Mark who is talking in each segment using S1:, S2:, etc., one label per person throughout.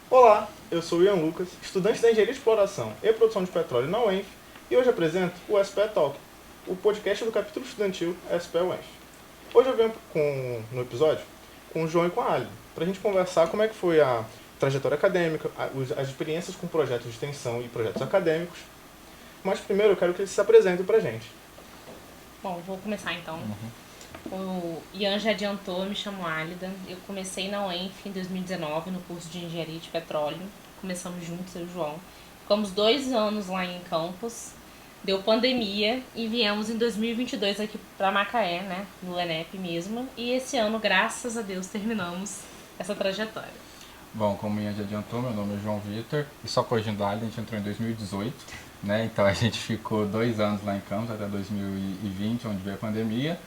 S1: Olá, eu sou o Ian Lucas, estudante da Engenharia de Exploração e Produção de Petróleo na UENF, e hoje apresento o SPE Talk, o podcast do capítulo estudantil SPE UENF. Hoje eu venho no episódio com o João e com a Ali, para a gente conversar como é que foi a trajetória acadêmica, as experiências com projetos de extensão e projetos acadêmicos. Mas primeiro eu quero que eles se apresentem para a gente.
S2: Bom, vou começar então. O Ian já adiantou, eu me chamo Álida. Eu comecei na UENF em 2019 no curso de Engenharia de Petróleo. Começamos juntos, eu e o João. Ficamos 2 anos lá em campus. Deu pandemia e viemos em 2022 aqui para Macaé, né? No ENEP mesmo. E esse ano, graças a Deus, terminamos essa trajetória.
S3: Bom, como o Ian já adiantou, meu nome é João Vitor, e só corrigindo a gente entrou em 2018, né? Então a gente ficou 2 anos lá em Campos, até 2020, onde veio a pandemia.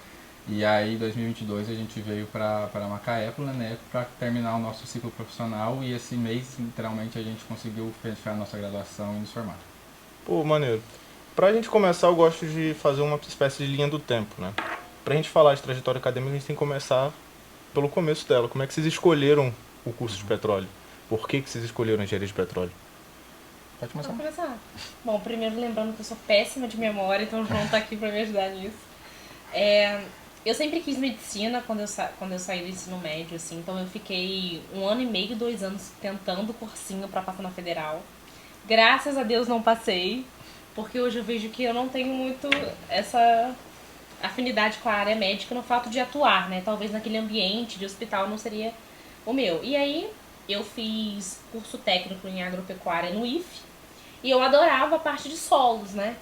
S3: E aí, em 2022, a gente veio para Macaé, né, para terminar o nosso ciclo profissional, e esse mês, literalmente, a gente conseguiu fechar a nossa graduação e nos formar.
S1: Pô, maneiro. Pra gente começar, eu gosto de fazer uma espécie de linha do tempo, né? Pra gente falar de trajetória acadêmica, a gente tem que começar pelo começo dela. Como é que vocês escolheram o curso de petróleo? Por que vocês escolheram a engenharia de petróleo?
S3: Pode começar.
S2: Vamos começar. Bom, primeiro lembrando que eu sou péssima de memória, então o João tá aqui pra me ajudar nisso. Eu sempre quis medicina quando eu saí do ensino médio, assim, então eu fiquei 1 ano e meio, 2 anos tentando o cursinho pra passar na federal. Graças a Deus não passei, porque hoje eu vejo que eu não tenho muito essa afinidade com a área médica no fato de atuar, né? Talvez naquele ambiente de hospital não seria o meu. E aí eu fiz curso técnico em agropecuária no IFE e eu adorava a parte de solos, né?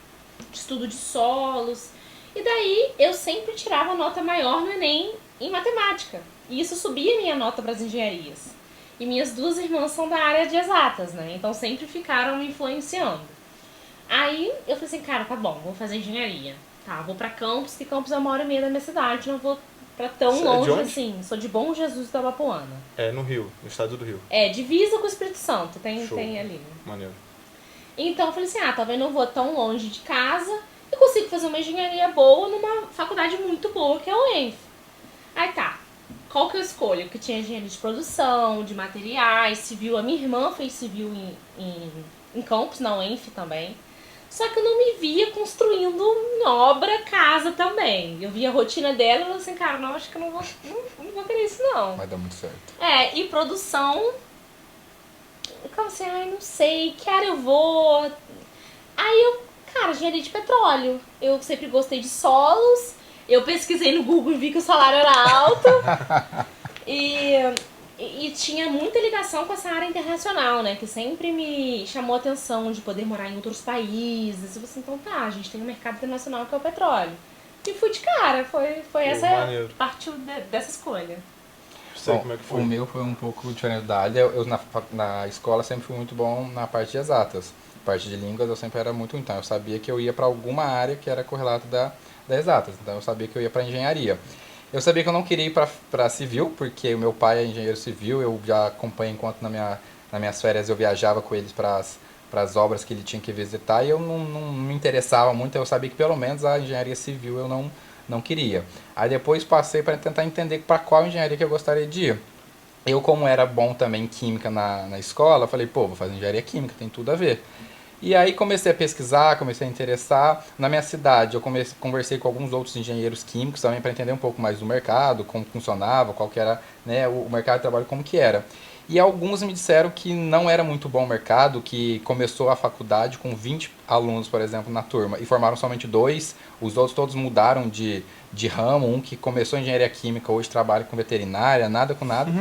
S2: De estudo de solos. E daí eu sempre tirava nota maior no Enem em matemática. E isso subia minha nota para as engenharias. E minhas 2 irmãs são da área de exatas, né? Então sempre ficaram me influenciando. Aí eu falei assim, cara, tá bom, vou fazer engenharia. Tá, vou pra Campos, que Campos é 1 hora e meia da minha cidade, não vou pra tão
S1: Você é de
S2: longe
S1: onde?
S2: assim. Sou de Bom Jesus da Bapuana.
S1: É, no Rio, no estado do Rio.
S2: É, divisa com o Espírito Santo, tem
S1: Show.
S2: ali, né?
S1: Maneiro.
S2: Então eu falei assim, talvez não vou tão longe de casa e consigo fazer uma engenharia boa numa faculdade muito boa que é o ENF. Aí tá, qual que eu escolho? Porque tinha engenharia de produção, de materiais, civil. A minha irmã fez civil em Campos, na UENF também. Só que eu não me via construindo obra, casa também. Eu via a rotina dela e eu falei assim, cara, não, acho que eu não vou querer isso não.
S3: Vai dar muito certo.
S2: E produção, eu falei assim, não sei, que área eu vou? Aí cara, engenharia de petróleo. Eu sempre gostei de solos. Eu pesquisei no Google e vi que o salário era alto. e tinha muita ligação com essa área internacional, né? Que sempre me chamou a atenção de poder morar em outros países. Eu falei assim, então tá, a gente tem um mercado internacional que é o petróleo. E fui de cara, foi essa
S1: maneiro.
S2: partiu dessa escolha.
S1: Sei
S3: Bom,
S1: como é que foi.
S3: o meu foi um pouco diferente da área. Eu na escola sempre fui muito bom na parte de exatas. Parte de línguas eu sempre era muito, então eu sabia que eu ia para alguma área que era correlata da exatas. Então eu sabia que eu ia para engenharia. Eu sabia que eu não queria ir para civil, porque o meu pai é engenheiro civil, eu já acompanho enquanto nas minhas férias eu viajava com eles para as obras que ele tinha que visitar, e eu não me interessava muito, eu sabia que pelo menos a engenharia civil eu não queria. Aí depois passei para tentar entender para qual engenharia que eu gostaria de ir. Eu, como era bom também em química na escola, falei, pô, vou fazer engenharia química, tem tudo a ver. E aí comecei a pesquisar, comecei a interessar. Na minha cidade eu conversei com alguns outros engenheiros químicos também para entender um pouco mais do mercado, como funcionava, qual que era, né, o mercado de trabalho, como que era. E alguns me disseram que não era muito bom o mercado, que começou a faculdade com 20 alunos, por exemplo, na turma, e formaram somente 2, os outros todos mudaram de ramo, um que começou engenharia química, hoje trabalha com veterinária, nada com nada.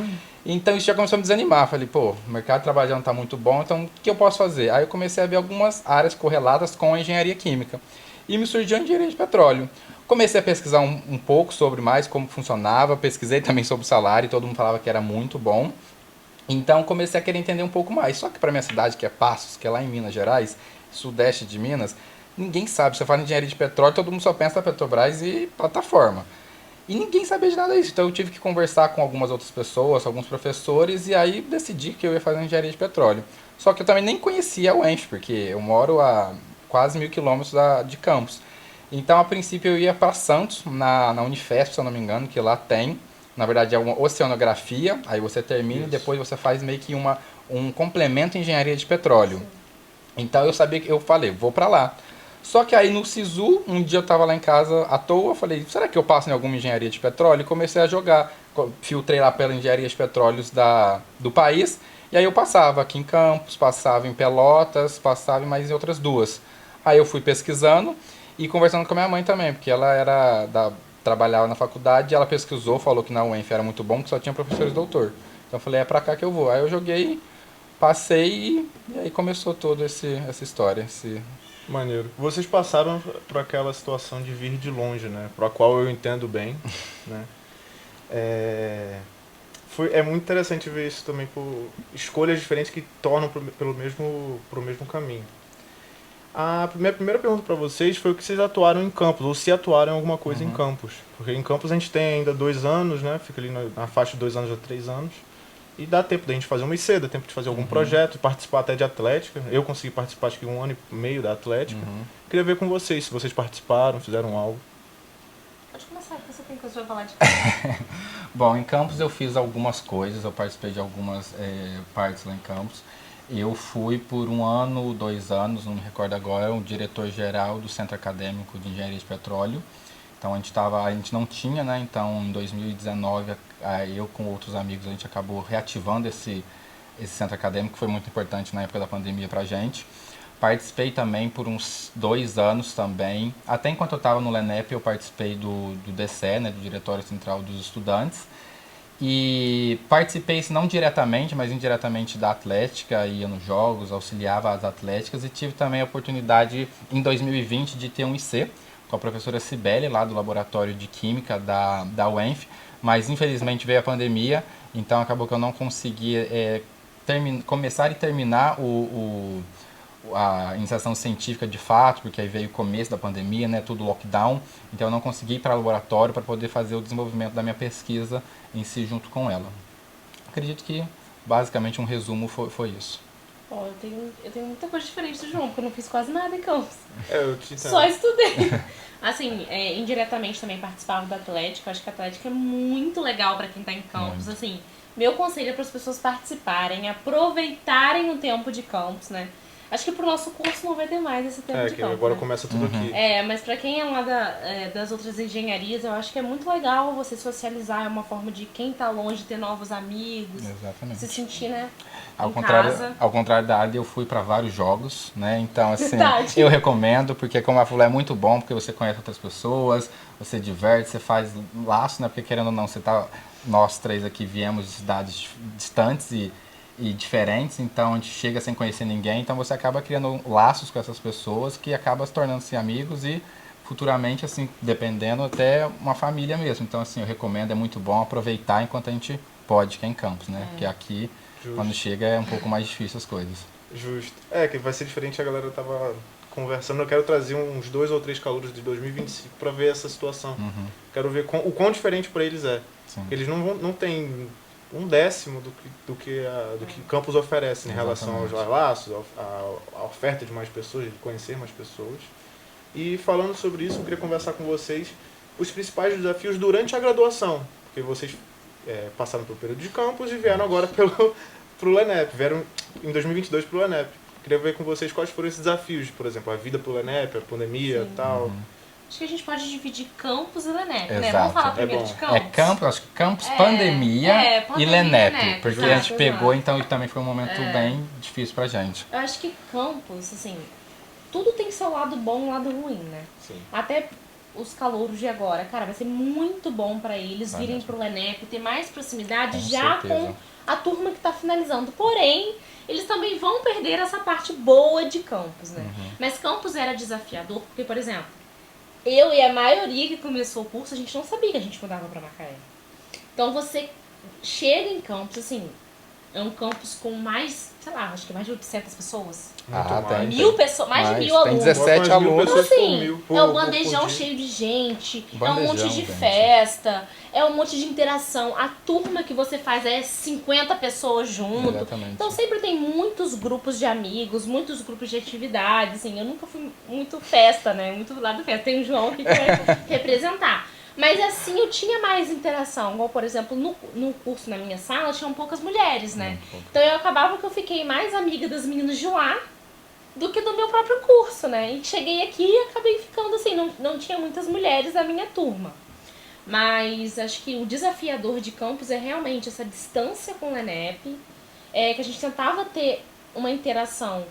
S3: Então isso já começou a me desanimar. Falei, pô, o mercado de trabalho já não está muito bom, então o que eu posso fazer? Aí eu comecei a ver algumas áreas correlatas com a engenharia química. E me surgiu a engenharia de petróleo. Comecei a pesquisar um pouco sobre mais como funcionava, pesquisei também sobre o salário, e todo mundo falava que era muito bom. Então comecei a querer entender um pouco mais. Só que para minha cidade, que é Passos, que é lá em Minas Gerais, sudeste de Minas, ninguém sabe. Se eu falo em engenharia de petróleo, todo mundo só pensa na Petrobras e plataforma. E ninguém sabia de nada disso. Então eu tive que conversar com algumas outras pessoas, alguns professores, e aí decidi que eu ia fazer engenharia de petróleo. Só que eu também nem conhecia o UENF, porque eu moro a quase 1.000 quilômetros de Campos. Então, a princípio, eu ia para Santos, na Unifesp, se eu não me engano, que lá tem. Na verdade, é uma oceanografia, aí você termina e
S1: Isso.
S3: depois você faz meio que um complemento em engenharia de petróleo. Então eu sabia que eu falei, vou para lá. Só que aí no SISU, um dia eu estava lá em casa à toa, falei, será que eu passo em alguma engenharia de petróleo? E comecei a jogar, filtrei lá pela engenharia de petróleos do país, e aí eu passava aqui em Campos, passava em Pelotas, passava em mais em outras duas. Aí eu fui pesquisando e conversando com a minha mãe também, porque ela trabalhava na faculdade, ela pesquisou, falou que na UENF era muito bom, que só tinha professores doutor. Então eu falei, é pra cá que eu vou. Aí eu joguei, passei e aí começou toda essa história,
S1: Maneiro. Vocês passaram por aquela situação de vir de longe, né? Para a qual eu entendo bem, né? É muito interessante ver isso também por escolhas diferentes que tornam pro mesmo caminho. Minha primeira pergunta para vocês foi o que vocês atuaram em campus, ou se atuaram em alguma coisa em campus. Porque em campus a gente tem ainda 2 anos, né? Fica ali na faixa de 2 anos a 3 anos. E dá tempo da gente fazer uma IC, dá tempo de fazer algum projeto, participar até de atlética. Eu consegui participar, acho que 1 ano e meio da atlética. Queria ver com vocês, se vocês participaram, fizeram algo.
S2: Pode começar, que você tem coisa pra falar de
S3: Bom, em Campos eu fiz algumas coisas, eu participei de algumas partes lá em Campos. Eu fui por 1 ano, 2 anos, não me recordo agora, o diretor-geral do Centro Acadêmico de Engenharia de Petróleo. Então a gente não tinha, né? Então em 2019 eu com outros amigos a gente acabou reativando esse centro acadêmico, que foi muito importante na época da pandemia pra gente. Participei também por uns 2 anos também. Até enquanto eu estava no LENEP eu participei do DCE, né? Do Diretório Central dos Estudantes. E participei, se não diretamente, mas indiretamente da atlética, ia nos jogos, auxiliava as atléticas e tive também a oportunidade em 2020 de ter um IC com a professora Cibele, lá do Laboratório de Química da UENF, mas infelizmente veio a pandemia, então acabou que eu não consegui começar e terminar a iniciação científica de fato, porque aí veio o começo da pandemia, né, tudo lockdown, então eu não consegui ir para o laboratório para poder fazer o desenvolvimento da minha pesquisa em si junto com ela. Acredito que basicamente um resumo foi isso.
S2: Eu tenho muita coisa diferente do João, porque eu não fiz quase nada em Campos.
S1: Eu te entendo.
S2: Só estudei. Assim, indiretamente também participava da Atlética. Acho que a Atlética é muito legal pra quem tá em Campos. Assim, meu conselho é para as pessoas participarem, aproveitarem o tempo de Campos, né? Acho que pro nosso curso não vai ter mais esse tempo de
S1: que
S2: campo,
S1: agora
S2: né?
S1: começa tudo aqui.
S2: Mas pra quem é lá das outras engenharias, eu acho que é muito legal você socializar, é uma forma de quem tá longe ter novos amigos.
S3: Exatamente.
S2: Se sentir, né,
S3: Ao
S2: em casa.
S3: contrário da AD, eu fui para vários jogos, né? Então, assim,
S2: Verdade.
S3: eu recomendo, porque como ela falou, é muito bom, porque você conhece outras pessoas, você diverte, você faz laço, né? Porque querendo ou não, nós 3 aqui viemos de cidades distantes e diferentes, então a gente chega sem conhecer ninguém, então você acaba criando laços com essas pessoas que acabam se tornando-se amigos e futuramente, assim, dependendo, até uma família mesmo. Então, assim, eu recomendo, é muito bom aproveitar enquanto a gente pode, que é em Campos, né? Porque aqui, quando chega, é um pouco mais difícil as coisas.
S1: Justo. Que vai ser diferente, a galera tava conversando, eu quero trazer uns 2 ou 3 calouros de 2025 para ver essa situação. Quero ver o quão diferente para eles é.
S3: Sim.
S1: Eles não têm 1/10 do que Campus oferece em relação aos laços, à oferta de mais pessoas, de conhecer mais pessoas. E falando sobre isso, eu queria conversar com vocês os principais desafios durante a graduação, porque vocês passaram pelo período de campus e vieram agora pro LENEP, vieram em 2022 pro LENEP. Queria ver com vocês quais foram esses desafios, por exemplo, a vida pro LENEP, a pandemia e tal.
S2: Acho que a gente pode dividir campus e LENEP, né?
S3: Exato.
S2: Vamos falar primeiro de campus?
S3: Acho que campus, pandemia e LENEP, porque
S2: exato,
S3: a gente pegou, então, e também foi um momento bem difícil pra gente.
S2: Eu acho que campus, assim, tudo tem seu lado bom e um lado ruim, né?
S1: Sim.
S2: Até os calouros de agora, cara, vai ser muito bom pra eles virem pro LENEP, ter mais proximidade com a turma que tá finalizando. Porém, eles também vão perder essa parte boa de campus, né? Mas campus era desafiador, porque, por exemplo, eu e a maioria que começou o curso, a gente não sabia que a gente mudava pra Macaé. Então você chega em campus, assim, é um campus com mais, sei lá, acho que mais de 800 pessoas.
S1: Tem.
S2: 1000 pessoas, mais de 1000
S3: tem
S2: alunos.
S3: 17 alunos.
S2: Então, assim,
S1: por
S2: é um
S1: por
S2: bandejão
S1: dia.
S2: cheio de gente, é um
S3: Bandejão,
S2: monte de
S3: gente.
S2: festa, é um monte de interação. A turma que você faz é 50 pessoas junto.
S3: Exatamente.
S2: Então sempre tem muitos grupos de amigos, muitos grupos de atividades, assim. Eu nunca fui muito festa, né? Muito do lado da festa. Tem o João aqui que vai representar. Mas assim, eu tinha mais interação. Igual, por exemplo, no curso na minha sala, tinham poucas mulheres, né? Então eu acabava que eu fiquei mais amiga das meninas de lá do que do meu próprio curso, né? E cheguei aqui e acabei ficando assim, não tinha muitas mulheres na minha turma. Mas acho que o desafiador de campus é realmente essa distância com o ENEP, que a gente tentava ter uma interação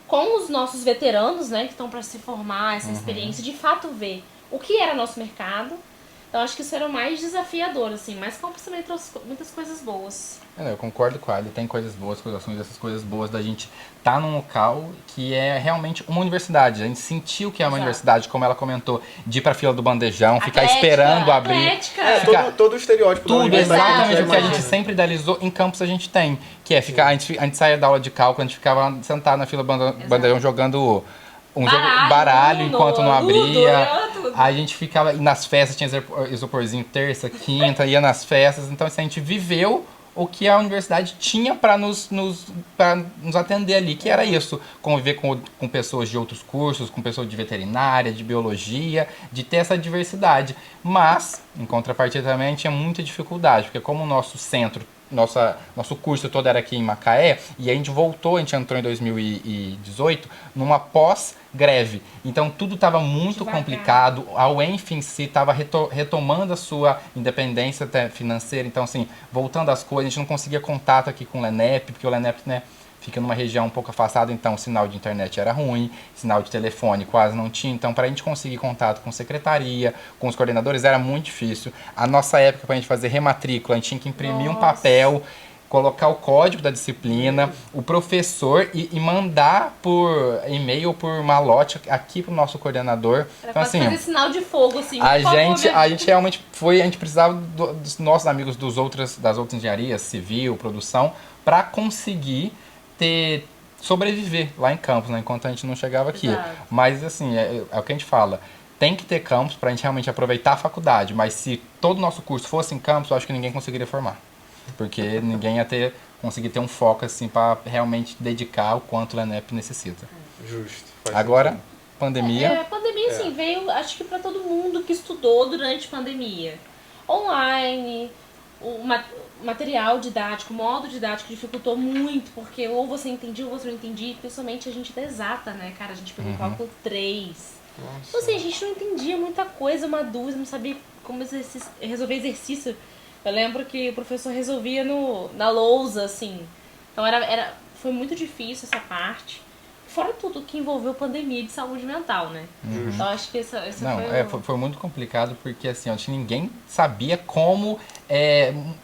S2: com os nossos veteranos, né, que estão para se formar, essa experiência, de fato ver o que era nosso mercado. Então acho que isso era o mais desafiador, assim, mas campus também trouxe muitas coisas boas.
S3: Eu concordo com ela, tem coisas boas, coisas ruins, essas coisas boas da gente estar num local que é realmente uma universidade. A gente sentiu que é uma universidade, como ela comentou, de ir pra fila do bandejão, ficar esperando abrir.
S2: Atlética.
S1: Todo o estereótipo da
S3: Tudo,
S1: universidade.
S3: exatamente o que a
S1: Imagina.
S3: gente sempre idealizou em campus a gente tem. Que é ficar, a gente saía da aula de cálculo, a gente ficava sentado na fila do bandejão jogando baralho enquanto não abria. Aí a gente ficava nas festas, tinha isoporzinho terça, quinta, ia nas festas. Então assim, a gente viveu o que a universidade tinha para nos atender ali, que era isso, conviver com pessoas de outros cursos, com pessoas de veterinária, de biologia, de ter essa diversidade. Mas, em contrapartida também, tinha muita dificuldade, porque como o nosso centro, nosso curso todo era aqui em Macaé, e a gente voltou, a gente entrou em 2018, numa pós-greve. Então tudo estava muito complicado, a UENF em si estava retomando a sua independência até financeira, então assim, voltando às coisas, a gente não conseguia contato aqui com o LENEP, porque o LENEP, né, fica numa região um pouco afastada, então o sinal de internet era ruim, sinal de telefone quase não tinha, então para a gente conseguir contato com secretaria, com os coordenadores, era muito difícil. A nossa época, para a gente fazer rematrícula, a gente tinha que imprimir um papel, colocar o código da disciplina, o professor e mandar por e-mail, por malote aqui pro nosso coordenador.
S2: Era
S3: então, assim,
S2: fazer sinal de fogo, assim.
S3: a gente realmente a gente precisava dos nossos amigos das outras engenharias, civil, produção, para conseguir sobreviver lá em campus, né, enquanto a gente não chegava aqui.
S2: Exato.
S3: Mas assim, é o que a gente fala, tem que ter campus pra gente realmente aproveitar a faculdade, mas se todo o nosso curso fosse em campus, eu acho que ninguém conseguiria formar. Porque ninguém ia conseguir ter um foco assim para realmente dedicar o quanto o LENEP necessita.
S1: Justo.
S3: Agora, pandemia.
S2: A pandemia, assim, veio, acho que pra todo mundo que estudou durante a pandemia. Online, o material didático, o modo didático dificultou muito, porque ou você entendia ou você não entendia, principalmente a gente da exata, né, cara? A gente pegou cálculo 3.
S1: Nossa.
S2: Então, assim, a gente não entendia muita coisa, uma dúvida, não sabia como resolver exercício. Eu lembro que o professor resolvia na lousa, assim. Então foi muito difícil essa parte. Fora tudo que envolveu pandemia de saúde mental, né? Então acho que essa
S3: Foi muito complicado porque assim, acho que ninguém sabia como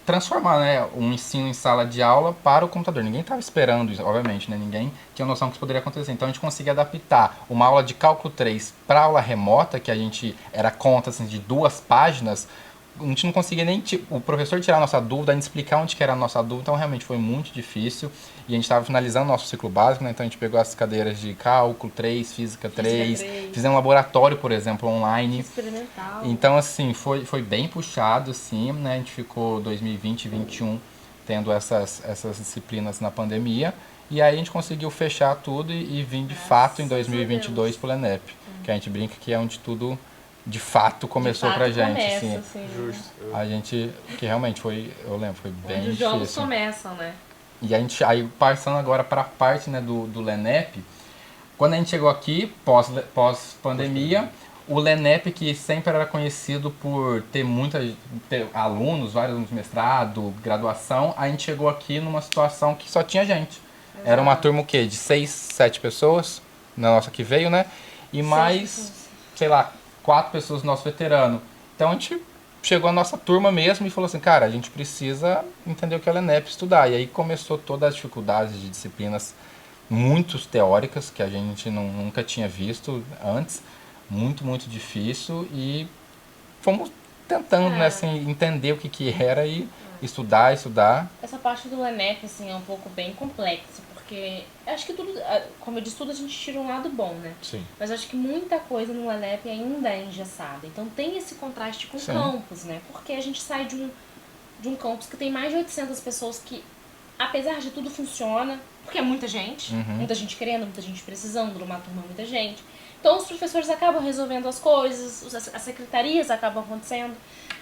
S3: transformar, né, um ensino em sala de aula para o computador. Ninguém estava esperando isso, obviamente, né? Ninguém tinha noção que isso poderia acontecer. Então a gente conseguia adaptar uma aula de cálculo 3 para aula remota, que a gente era conta assim, de 2 páginas. A gente não conseguia nem o professor tirar a nossa dúvida, a gente explicar onde que era a nossa dúvida, então realmente foi muito difícil. E a gente estava finalizando nosso ciclo básico, né? Então a gente pegou as cadeiras de cálculo 3, física 3, fizemos um laboratório, por exemplo, online.
S2: experimental.
S3: Então, assim, foi bem puxado, assim, né? A gente ficou 2020 e 2021 tendo essas disciplinas na pandemia. E aí a gente conseguiu fechar tudo e vir de fato em 2022 pro LENEP, que a gente brinca que é onde tudo de fato começou pra gente, assim.
S1: Justo.
S3: A gente, que realmente foi, eu lembro, foi bem
S2: onde os
S3: difícil.
S2: jogos começam, né?
S3: E a gente, aí passando agora pra parte, né, do LENEP, quando a gente chegou aqui, pós-pandemia, o LENEP, que sempre era conhecido por ter alunos, vários alunos de mestrado, graduação, a gente chegou aqui numa situação que só tinha gente. Exato. Era uma turma o quê? De 6, 7 pessoas, na nossa que veio, né? E mais, sei lá, 4 pessoas do nosso veterano. Então a gente chegou a nossa turma mesmo e falou assim, cara, a gente precisa entender o que é o LENEP, estudar. E aí começou todas as dificuldades de disciplinas muito teóricas, que a gente nunca tinha visto antes. Muito, muito difícil. E fomos tentando, né, assim, entender o que era e estudar.
S2: Essa parte do LENEP, assim, é um pouco bem complexa, porque acho que tudo, como eu disse, tudo a gente tira um lado bom, né?
S1: Sim.
S2: Mas acho que muita coisa no LENEP ainda é engessada. Então tem esse contraste com o campus, né? Porque a gente sai de um campus que tem mais de 800 pessoas que, apesar de tudo, funciona. porque é muita gente,
S3: Uhum.
S2: muita gente querendo, muita gente precisando, numa turma muita gente. Então os professores acabam resolvendo as coisas, as secretarias acabam acontecendo.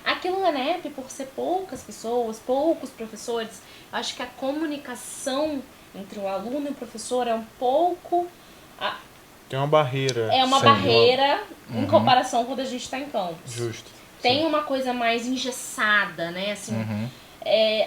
S2: Aqui no ENEP, por ser poucas pessoas, poucos professores, acho que a comunicação entre o aluno e o professor é um pouco...
S1: Tem uma barreira.
S2: É uma
S3: Sim.
S2: barreira em
S3: Uhum.
S2: comparação quando a gente está em campus.
S1: Justo.
S2: Tem uma coisa mais engessada, né? Assim,
S3: Uhum.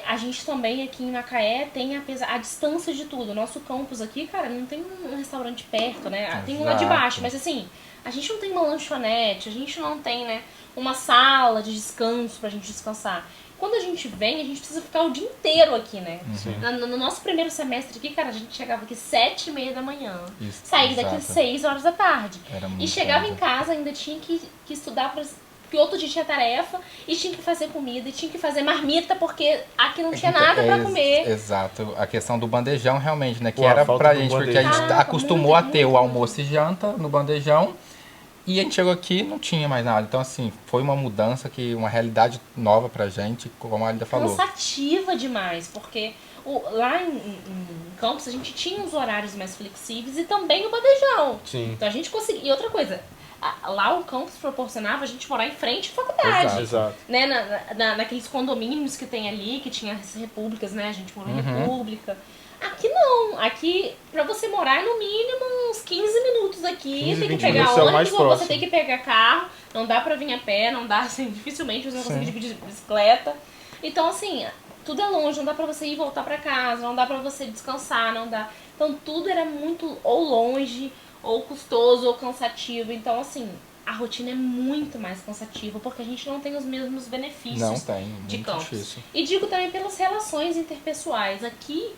S2: a gente também aqui em Macaé tem a distância de tudo. O nosso campus aqui, cara, não tem um restaurante perto, né? Tem um lá de
S3: Exato.
S2: baixo, mas assim, a gente não tem uma lanchonete, a gente não tem, né, uma sala de descanso pra gente descansar. Quando a gente vem, a gente precisa ficar o dia inteiro aqui, né?
S1: Sim.
S2: No nosso primeiro semestre aqui, cara, a gente chegava aqui 7h30 da manhã.
S3: Isso,
S2: Saía daqui
S3: exato.
S2: 6 horas da tarde.
S3: Era
S2: E
S3: muito
S2: chegava
S3: tarde.
S2: em casa, ainda tinha que estudar porque outro dia tinha tarefa, e tinha que fazer comida, e tinha que fazer marmita, porque aqui não tinha nada pra comer.
S3: Exato. A questão do bandejão, realmente, né? Que
S1: Pô, a
S3: era
S1: falta
S3: pra
S1: do
S3: gente, porque a gente
S2: bandejão.
S3: acostumou
S2: Caraca,
S3: a ter
S2: muito,
S3: o almoço e janta no bandejão. E a gente chegou aqui e não tinha mais nada. Então, assim, foi uma mudança, uma realidade nova pra gente, como a Alida falou.
S2: Cansativa demais, porque lá em campus a gente tinha os horários mais flexíveis e também o bandejão.
S1: Sim.
S2: Então a gente conseguia. E outra coisa, lá o campus proporcionava a gente morar em frente à faculdade.
S1: Exato.
S2: Né? Naqueles condomínios que tem ali, que tinha as repúblicas, né? A gente morou em república. Aqui não. Aqui, pra você morar, é no mínimo uns 15 minutos aqui.
S1: 15,
S2: tem que
S1: 20
S2: pegar
S1: minutos é o mais
S2: ônibus ou você
S1: próximo.
S2: tem que pegar carro. Não dá pra vir a pé, não dá, assim, dificilmente você não consegue dividir bicicleta. Então, assim, tudo é longe, não dá pra você ir e voltar pra casa, não dá pra você descansar, não dá. Então, tudo era muito ou longe, ou custoso, ou cansativo. Então, assim, a rotina é muito mais cansativa, porque a gente não tem os mesmos benefícios
S3: Não tem,
S2: de
S3: muito
S2: campus.
S3: difícil.
S2: E digo também pelas relações interpessoais. Aqui,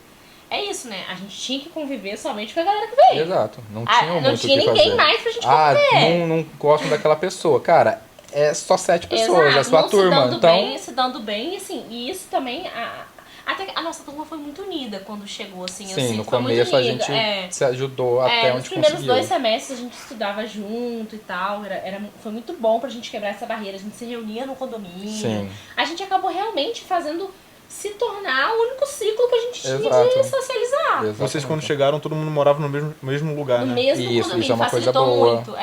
S2: é isso, né? A gente tinha que conviver somente com a galera que veio.
S3: Exato. Não tinha muito
S2: não
S3: o
S2: tinha
S3: que
S2: ninguém
S3: fazer.
S2: mais pra gente conviver.
S3: Não gostam daquela pessoa. Cara, é só 7 pessoas,
S2: Exato,
S3: é sua
S2: não
S3: turma.
S2: se dando bem, assim, e isso também, até a nossa turma foi muito unida quando chegou, assim, eu
S3: Sim,
S2: sinto,
S3: no
S2: foi muito
S3: começo a
S2: unida.
S3: gente se ajudou até
S2: nos
S3: onde
S2: primeiros
S3: conseguiu.
S2: 2 semestres a gente estudava junto e tal, foi muito bom pra gente quebrar essa barreira, a gente se reunia no condomínio,
S3: Sim.
S2: a gente acabou realmente fazendo se tornar o único ciclo que a gente tinha
S3: Exato.
S2: de socializar.
S3: Exatamente.
S1: Vocês quando chegaram, todo mundo morava no mesmo lugar,
S2: No
S1: né?
S2: mesmo
S3: Isso
S2: condomínio,
S3: é uma coisa
S2: facilitou
S3: boa.
S2: muito,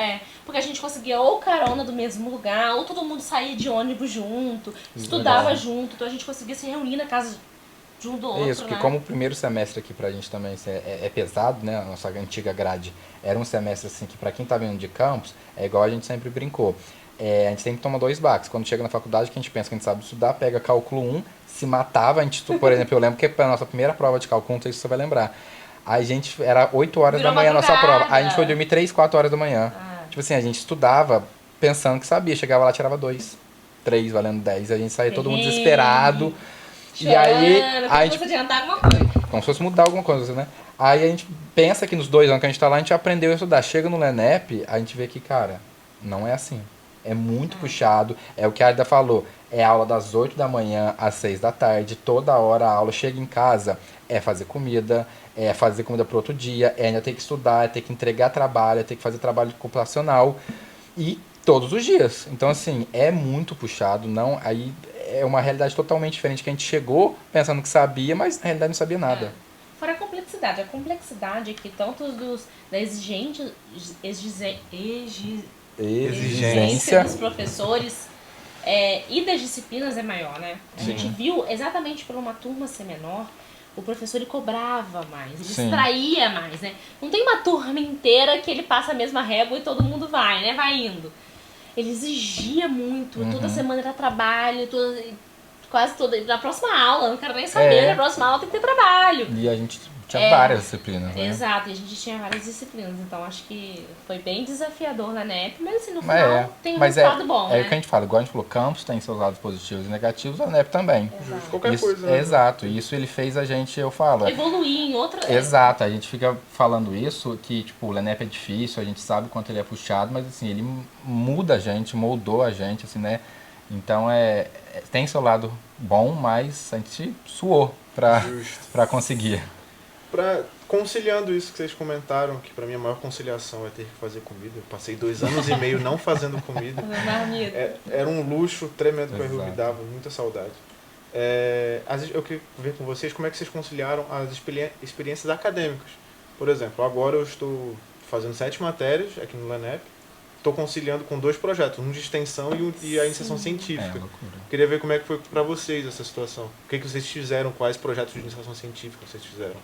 S2: porque a gente conseguia ou carona do mesmo lugar, ou todo mundo saía de ônibus junto, estudava junto, então a gente conseguia se reunir na casa de um do outro,
S3: Isso, porque
S2: né?
S3: como o primeiro semestre aqui pra gente também assim, é pesado, né? A nossa antiga grade era um semestre assim que pra quem tá vindo de campus, é igual a gente sempre brincou. A gente sempre toma 2 baques. Quando chega na faculdade, que a gente pensa que a gente sabe estudar, pega cálculo 1, se matava, a gente, por exemplo, eu lembro que pra nossa primeira prova de cálculo 1, não sei se você vai lembrar, a gente, era 8 horas
S2: Virou
S3: da manhã a nossa
S2: madrugada.
S3: prova, a gente foi dormir 3, 4 horas da manhã. Tipo assim, a gente estudava pensando que sabia, chegava lá, tirava 2, 3, valendo 10, a gente saía todo mundo desesperado. E aí, a gente,
S2: você adiantar alguma coisa.
S3: como se fosse mudar alguma coisa, né? Aí a gente pensa que nos 2 anos que a gente tá lá, a gente aprendeu a estudar. Chega no LENEP, a gente vê que, cara, não é assim. É muito puxado, é o que a Aida falou. É aula das 8 da manhã às 6 da tarde, toda hora a aula. Chega em casa, é fazer comida pro outro dia, ainda ter que estudar, é ter que entregar trabalho, é ter que fazer trabalho ocupacional. E todos os dias. Então, assim, é muito puxado. Não, aí é uma realidade totalmente diferente, que a gente chegou pensando que sabia, mas na realidade não sabia nada.
S2: Fora a complexidade. A complexidade aqui, tanto da exigência dos professores e das disciplinas é maior, né? A gente viu, exatamente por uma turma ser menor, o professor ele cobrava mais, ele extraía mais, né? Não tem uma turma inteira que ele passa a mesma régua e todo mundo vai, né? Vai indo. Ele exigia muito, toda semana era trabalho, quase toda. Na próxima aula, não quero nem saber, na próxima aula tem que ter trabalho.
S3: E a gente tinha várias disciplinas, né?
S2: Exato, e a gente tinha várias disciplinas, então acho que foi bem desafiador na NEP, mas assim, no final tem um resultado bom, né?
S3: É o que a gente fala, igual a gente falou, campus tem seus lados positivos e negativos, a NEP também.
S1: Justo, qualquer
S3: Isso,
S1: coisa, né?
S3: Exato, isso ele fez a gente, eu falo...
S2: evoluir em outra...
S3: Exato, a gente fica falando isso, que tipo, o LENEP é difícil, a gente sabe o quanto ele é puxado, mas assim, ele muda a gente, moldou a gente, assim, né? Então tem seu lado bom, mas a gente suou pra conseguir.
S1: Conciliando isso que vocês comentaram, que pra mim a maior conciliação é ter que fazer comida. Eu passei 2 anos e meio não fazendo comida. Era um luxo tremendo que eu me dava, muita saudade. eu queria ver com vocês como é que vocês conciliaram as experiências acadêmicas. Por exemplo, agora eu estou fazendo 7 matérias aqui no LENEP, estou conciliando com 2 projetos, um de extensão e a iniciação científica.
S3: Loucura.
S1: Queria ver como é que foi para vocês essa situação. O que vocês fizeram, quais projetos de iniciação científica vocês fizeram?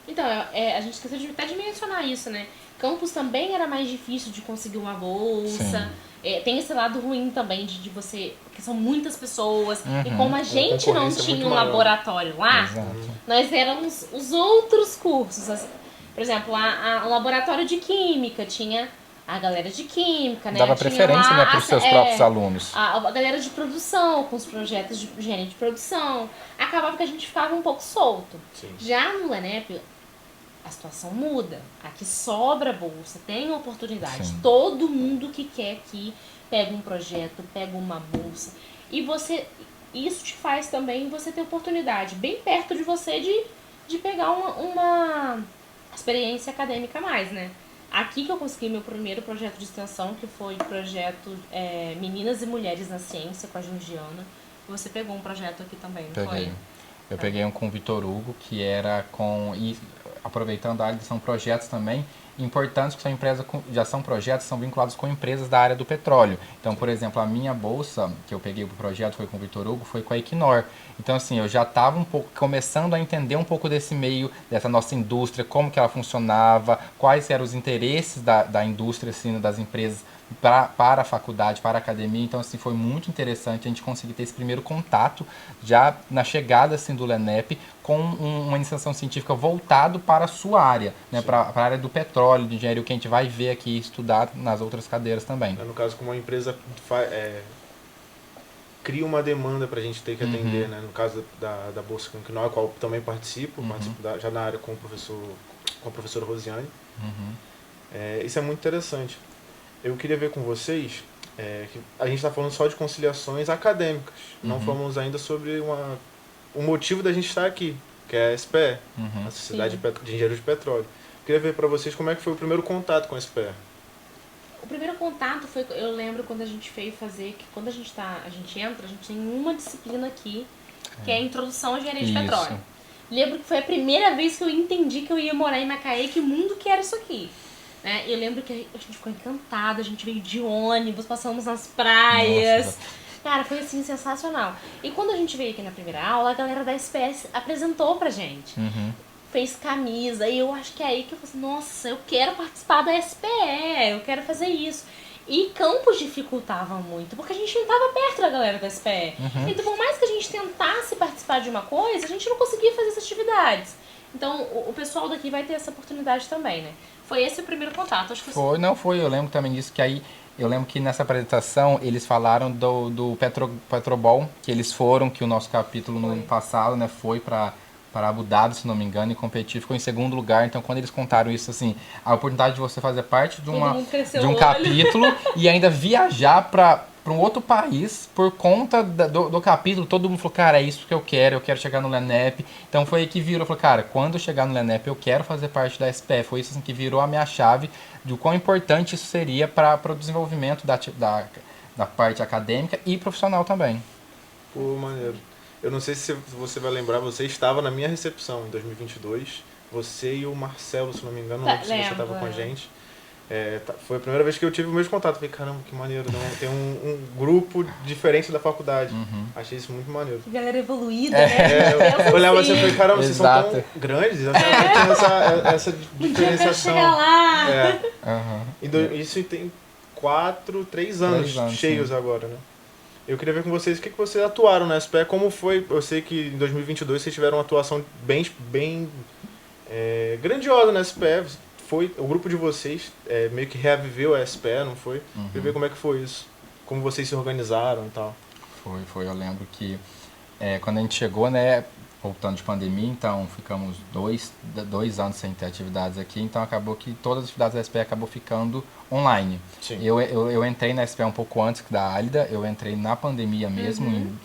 S2: Então, a gente esqueceu até de mencionar isso, né? Campus também era mais difícil de conseguir uma bolsa. Tem esse lado ruim também de você... Porque são muitas pessoas. E como a gente não tinha um laboratório lá, nós éramos os outros cursos. Por exemplo, o laboratório de química tinha a galera de química, né?
S3: Dava preferência, né, para os seus próprios alunos.
S2: A galera de produção, com os projetos de gerente de produção. Acabava que a gente ficava um pouco solto.
S1: Sim.
S2: Já no LENEP, a situação muda. Aqui sobra bolsa, tem oportunidade.
S3: Sim.
S2: Todo mundo que quer aqui pega um projeto, pega uma bolsa. E isso te faz também você ter oportunidade bem perto de você de pegar uma experiência acadêmica a mais, né? Aqui que eu consegui meu primeiro projeto de extensão, que foi o projeto Meninas e Mulheres na Ciência, com a Georgiana. Você pegou um projeto aqui também, não foi?
S3: Eu peguei um com o Vitor Hugo, que era e aproveitando a área, são projetos também importantes, que são empresas, já são projetos, são vinculados com empresas da área do petróleo. Então, por exemplo, a minha bolsa, que eu peguei para o projeto, foi com o Vitor Hugo, foi com a Equinor. Então, assim, eu já estava um pouco, começando a entender um pouco desse meio, dessa nossa indústria, como que ela funcionava, quais eram os interesses da indústria, assim, das empresas, para a faculdade, para a academia. Então, assim, foi muito interessante a gente conseguir ter esse primeiro contato já na chegada, assim, do LENEP com uma iniciação científica voltado para a sua área, né, para a área do petróleo, de engenharia, que a gente vai ver aqui estudar nas outras cadeiras também.
S1: No caso, como uma empresa cria uma demanda para a gente ter que atender, né? No caso da Bolsa Canquinó, a qual também participo já na área com a professora Rosiane. Isso é muito interessante. Eu queria ver com vocês que a gente está falando só de conciliações acadêmicas. Não falamos ainda sobre o motivo da gente estar aqui, que é a SPE, a Sociedade de Engenheiros de Petróleo. Eu queria ver para vocês como é que foi o primeiro contato com a SPE.
S2: O primeiro contato foi, eu lembro quando a gente veio fazer, que quando a gente entra, a gente tem uma disciplina aqui, que é a Introdução à Engenharia de Petróleo. Lembro que foi a primeira vez que eu entendi que eu ia morar em Macaé, que mundo que era isso aqui. Né? Eu lembro que a gente ficou encantada, a gente veio de ônibus, passamos nas praias. Nossa. Cara, foi assim, sensacional. E quando a gente veio aqui na primeira aula, a galera da SPS apresentou pra gente. Fez camisa, e eu acho que é aí que eu falei assim, nossa, eu quero participar da SPE, eu quero fazer isso. E campus dificultavam muito, porque a gente não estava perto da galera da SPE. Então, por mais que a gente tentasse participar de uma coisa, a gente não conseguia fazer essas atividades. Então, o pessoal daqui vai ter essa oportunidade também, né? Foi esse o primeiro contato. Acho que
S3: foi, eu lembro também disso, que aí, eu lembro que nessa apresentação eles falaram do Petrobol, que eles foram, que o nosso capítulo no ano passado, né, foi para Abu Dhabi, se não me engano, e competir, ficou em segundo lugar. Então, quando eles contaram isso, assim, a oportunidade de você fazer parte de um capítulo e ainda viajar para um outro país por conta do capítulo, todo mundo falou, cara, é isso que eu quero chegar no LENEP. Então foi aí que virou, falou, cara, quando eu chegar no LENEP eu quero fazer parte da SPE. Foi isso assim, que virou a minha chave de quão importante isso seria para o desenvolvimento da parte acadêmica e profissional também.
S1: Pô, maneiro. Eu não sei se você vai lembrar, você estava na minha recepção em 2022, você e o Marcelo, se não me engano, você estava com a gente. Foi a primeira vez que eu tive o mesmo contato. Falei, caramba, que maneiro, né? Tem um grupo diferente da faculdade. Achei isso muito maneiro.
S2: Que galera evoluída, né?
S1: Eu olhava assim e falei, caramba, vocês são tão grandes. Eu tinha essa diferenciação.
S2: Chegar lá.
S1: Isso tem 3 anos cheios agora, né? Eu queria ver com vocês o que vocês atuaram na SPE, como foi. Eu sei que em 2022 vocês tiveram uma atuação bem grandiosa na SPE. O grupo de vocês meio que reaviveu a SPE, não foi? Queria ver como é que foi isso. Como vocês se organizaram e tal.
S3: Foi. Eu lembro que quando a gente chegou, né, voltando de pandemia, então ficamos 2 anos sem ter atividades aqui, então acabou que todas as atividades da SPE acabou ficando online.
S1: Sim.
S3: Eu entrei na SPE um pouco antes da Álida, eu entrei na pandemia mesmo, em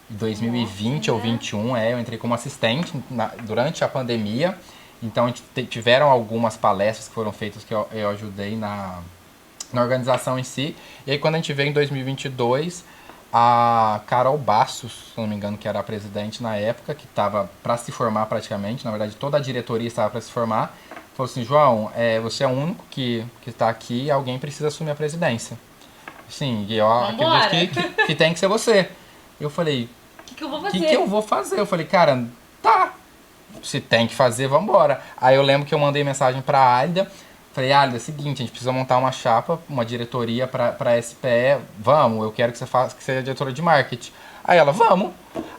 S3: 2020 ou 2021, eu entrei como assistente durante a pandemia. Então, tiveram algumas palestras que foram feitas que eu ajudei na organização em si. E aí, quando a gente veio em 2022, A Carol Bastos, se não me engano, que era a presidente na época, que estava para se formar praticamente, na verdade toda a diretoria estava para se formar, falou assim, João, você é o único que está aqui, alguém precisa assumir a presidência. Sim, e eu
S2: Vambora.
S3: acredito que tem que ser você. Eu falei,
S2: O que eu vou
S3: o
S2: fazer?
S3: que eu vou fazer? Eu falei, cara, tá, se tem que fazer, vambora. Aí eu lembro que eu mandei mensagem pra Álida, falei, Álida, é o seguinte, a gente precisa montar uma chapa, uma diretoria pra SPE, vamos, eu quero que você faça, que seja diretora de marketing. Aí ela, vamos.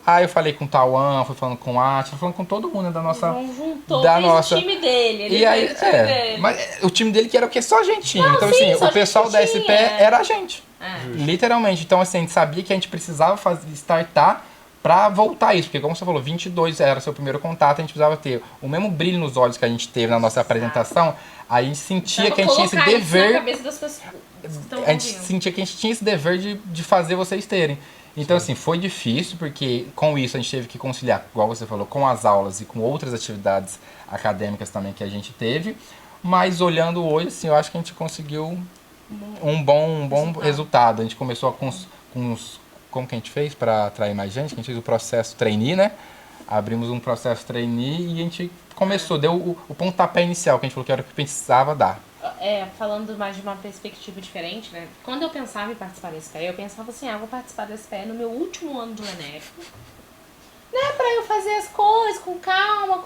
S3: Aí eu falei com o Tauan, fui falando com o Átila, fui falando com todo mundo da nossa...
S2: João juntou,
S3: da
S2: fez
S3: nossa...
S2: o time dele. Ele
S3: E aí,
S2: fez o time dele.
S3: mas o time dele que era o quê? Só a gente tinha. Então,
S2: sim,
S3: assim,
S2: só a
S3: o pessoal
S2: gente
S3: da
S2: tinha.
S3: SPE era a gente.
S2: É.
S3: Literalmente. Então, assim, a gente sabia que a gente precisava startar pra voltar isso. Porque, como você falou, 22 era seu primeiro contato, a gente precisava ter o mesmo brilho nos olhos que a gente teve na nossa apresentação. A gente sentia que a gente tinha esse
S2: Colocar isso na
S3: dever.
S2: cabeça das pessoas que estão
S3: A gente
S2: ouvindo.
S3: sentia que a gente tinha esse dever de fazer vocês terem. Então, assim, foi difícil, porque com isso a gente teve que conciliar, igual você falou, com as aulas e com outras atividades acadêmicas também que a gente teve. Mas olhando hoje, assim, eu acho que a gente conseguiu um bom resultado. A gente começou com os... Como que a gente fez para atrair mais gente? A gente fez o processo trainee, né? Abrimos um processo trainee e a gente começou, deu o pontapé inicial, que a gente falou que era o que precisava dar.
S2: Falando mais de uma perspectiva diferente, né? Quando eu pensava em participar da SPE, eu pensava assim, vou participar da SPE no meu último ano de UNEF, né? Pra eu fazer as coisas com calma,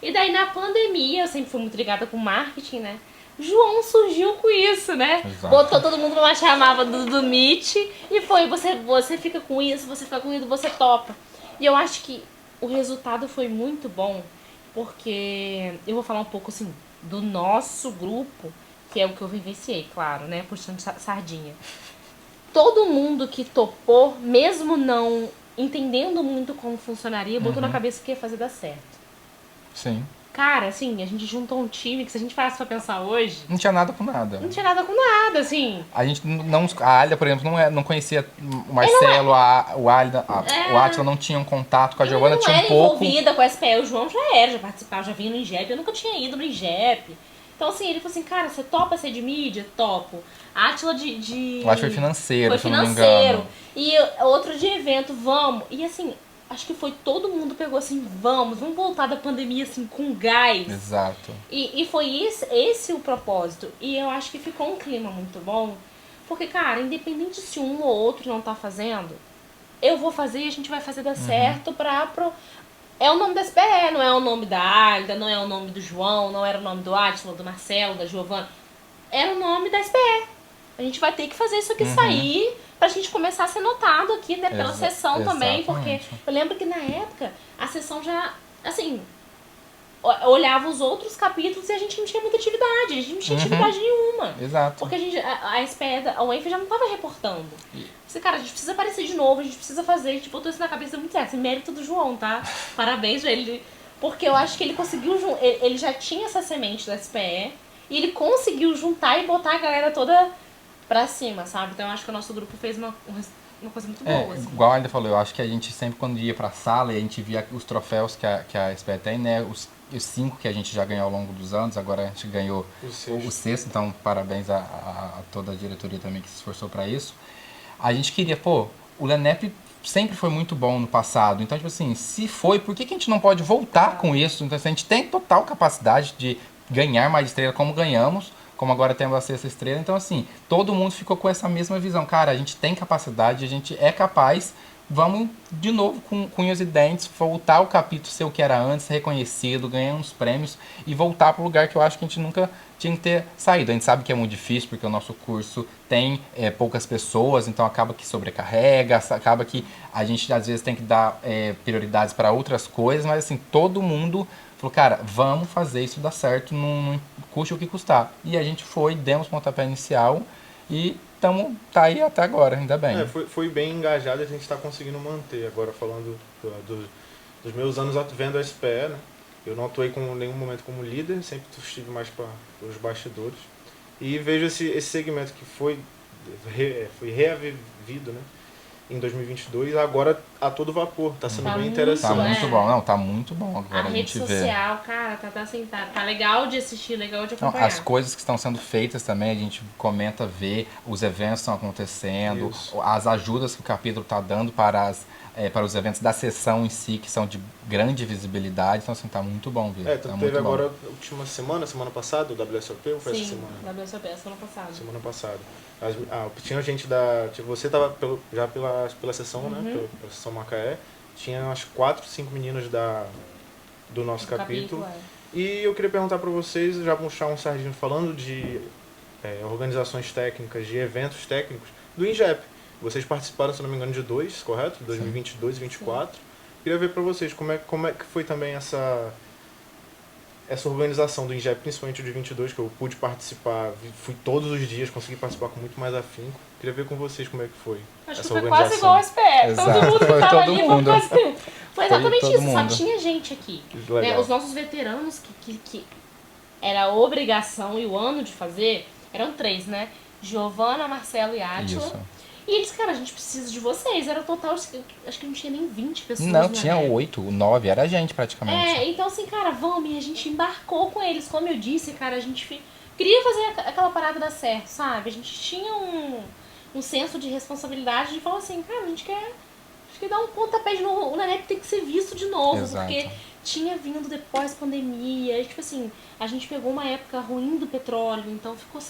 S2: E daí na pandemia, eu sempre fui muito ligada com marketing, né? João surgiu com isso, né?
S3: Exato.
S2: Botou todo mundo numa chamada do Meet e foi, você fica com isso, você fica com isso, você topa. E eu acho que o resultado foi muito bom, porque eu vou falar um pouco assim do nosso grupo, que é o que eu vivenciei, claro, né? Puxando sardinha. Todo mundo que topou, mesmo não entendendo muito como funcionaria, botou na cabeça que ia fazer dar certo.
S3: Sim.
S2: Cara, assim, a gente juntou um time que se a gente parasse pra pensar hoje,
S3: Não tinha nada com nada.
S2: não tinha nada com nada, assim.
S3: A gente não... A Alida, por exemplo, não conhecia o Marcelo, o Alida, o Átila não tinha um contato com a Giovana,
S2: Eu não
S3: tinha um
S2: era
S3: pouco...
S2: envolvida com a SPE, o João já participava, já vinha no INGEP, eu nunca tinha ido no INGEP. Então, assim, ele falou assim, cara, você topa ser de mídia? Topo. Átila de...
S3: Eu acho que foi financeiro,
S2: Foi
S3: se eu não me
S2: financeiro.
S3: engano.
S2: E outro de evento, vamos. E assim, acho que foi todo mundo pegou assim, vamos voltar da pandemia assim com gás.
S3: Exato.
S2: E foi esse o propósito. E eu acho que ficou um clima muito bom. Porque, cara, independente se um ou outro não tá fazendo, eu vou fazer e a gente vai fazer dar certo É o nome da SPE, não é o nome da Álida, não é o nome do João, não era o nome do Átila, do Marcelo, da Giovana. Era o nome da SPE. A gente vai ter que fazer isso aqui sair pra gente começar a ser notado aqui, né, pela sessão também, porque eu lembro que na época a sessão já, assim, olhava os outros capítulos e a gente não tinha muita atividade, a gente não tinha atividade nenhuma.
S3: Exato.
S2: Porque a SPE, a UENF já não tava reportando. Disse, cara, a gente precisa aparecer de novo, a gente precisa fazer, a gente botou isso na cabeça muito certo. Mérito do João, tá? Parabéns a ele. Porque eu acho que ele conseguiu, ele já tinha essa semente da SPE e ele conseguiu juntar e botar a galera toda pra cima, sabe? Então eu acho que o nosso grupo fez uma coisa muito boa. Assim.
S3: Igual ainda falou, eu acho que a gente sempre quando ia pra sala e a gente via os troféus que a SPE tem, né? Os 5 que a gente já ganhou ao longo dos anos, agora a gente ganhou o sexto, então parabéns a toda a diretoria também que se esforçou pra isso. A gente queria, o LENEP sempre foi muito bom no passado, então, tipo assim, se foi, por que a gente não pode voltar com isso? Então, assim, a gente tem total capacidade de ganhar mais estrela como ganhamos, como agora temos a sexta estrela, então, assim, todo mundo ficou com essa mesma visão. Cara, a gente tem capacidade, a gente é capaz, vamos de novo com unhas e dentes, voltar ao capítulo ser o que era antes, reconhecido, ganhar uns prêmios e voltar para o lugar que eu acho que a gente nunca tinha que ter saído. A gente sabe que é muito difícil porque o nosso curso tem poucas pessoas, então acaba que sobrecarrega, acaba que a gente às vezes tem que dar prioridades para outras coisas, mas assim, todo mundo falou, cara, vamos fazer isso dar certo, não custe o que custar. E a gente foi, demos pontapé inicial e tá aí até agora, ainda bem.
S1: Foi bem engajado e a gente está conseguindo manter. Agora falando dos meus anos vendo a SPE, né? Eu não atuei em nenhum momento como líder, sempre estive mais para os bastidores. E vejo esse segmento que foi reavivido, né? em 2022, agora a todo vapor. Tá sendo
S2: Tá
S1: bem
S2: muito,
S1: interessante.
S3: Tá
S2: é.
S3: muito bom. Não, tá muito bom
S2: A
S3: agora a
S2: rede
S3: gente vê.
S2: social, cara, tá assim, tá legal de assistir, legal de
S3: Não,
S2: acompanhar.
S3: as coisas que estão sendo feitas também, a gente comenta, vê, os eventos estão acontecendo,
S1: Isso.
S3: as ajudas que o capítulo está dando para os eventos da sessão em si, que são de grande visibilidade. Então, assim, tá muito bom, viu? Tá
S1: Teve
S3: muito
S1: agora,
S3: bom.
S1: a última semana passada, o WSOP, ou foi essa
S2: Sim,
S1: semana?
S2: WSOP, semana passada.
S1: Semana passada. Tinha gente da. Tipo, você tava já pela sessão, né? Pela sessão Macaé. Tinha umas 4, 5 meninas do nosso
S2: Do
S1: capítulo.
S2: é.
S1: E eu queria perguntar para vocês, já puxar um sardinho falando de organizações técnicas, de eventos técnicos do INGEP. Vocês participaram, se não me engano, de 2, correto? 2022 e 2024. Queria ver para vocês como é que foi também essa organização do INGEP, principalmente o de 22, que eu pude participar, fui todos os dias, consegui participar com muito mais afinco. Queria ver com vocês como é que foi
S2: Acho que
S1: essa
S2: foi
S1: organização.
S2: quase igual ao SPE.
S3: Exato,
S2: Todo mundo que
S3: foi
S2: tava
S3: todo
S2: ali
S3: mundo.
S2: foi quase. Foi exatamente
S3: todo
S2: isso,
S3: mundo.
S2: só tinha gente aqui.
S1: Legal.
S2: Né? Os nossos veteranos que era a obrigação e o ano de fazer, eram 3, né? Giovana, Marcelo e Átila.
S3: Isso.
S2: E eles, cara, a gente precisa de vocês. Era total, acho que não tinha nem 20 pessoas.
S3: Não,
S2: na
S3: tinha
S2: época.
S3: 8, 9, era a gente praticamente.
S2: Então assim, cara, vamos, e a gente embarcou com eles. Como eu disse, cara, a gente queria fazer aquela parada dar certo, sabe? A gente tinha um senso de responsabilidade de falar assim, cara, a gente quer dar um pontapé de novo. O Nanep tem que ser visto de novo,
S3: Exato.
S2: porque tinha vindo depois pandemia. E, tipo assim, a gente pegou uma época ruim do petróleo, então ficou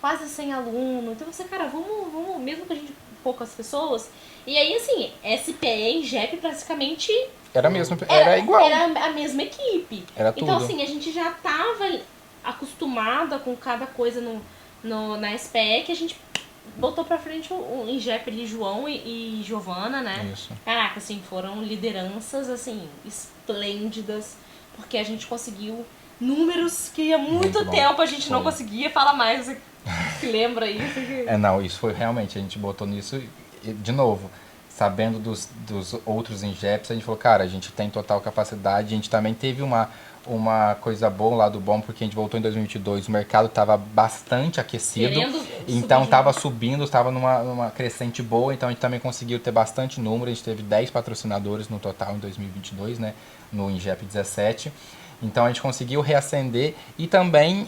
S2: quase sem aluno. Então você, cara, vamos, mesmo que a gente poucas pessoas. E aí, assim, SPE e INGEP praticamente
S3: Era mesmo, era igual.
S2: era a mesma equipe.
S3: Era
S2: Então,
S3: tudo.
S2: assim, a gente já tava acostumada com cada coisa na SPE que a gente botou pra frente o INGEP ali, João e Giovana, né?
S3: Isso.
S2: Caraca, assim, foram lideranças, assim, esplêndidas, porque a gente conseguiu números que há muito
S3: bom.
S2: tempo a gente não
S3: Foi.
S2: conseguia. Fala mais, você que lembra aí.
S3: Não, isso foi realmente, a gente botou nisso, e, de novo, sabendo dos outros INGEPs, a gente falou, cara, a gente tem total capacidade, a gente também teve uma coisa boa, um lado bom, porque a gente voltou em 2022, o mercado estava bastante aquecido,
S2: Querendo
S3: então
S2: subir de
S3: estava
S2: novo.
S3: subindo, estava numa crescente boa, então a gente também conseguiu ter bastante número, a gente teve 10 patrocinadores no total em 2022, né, no INGEP 17, então a gente conseguiu reacender e também,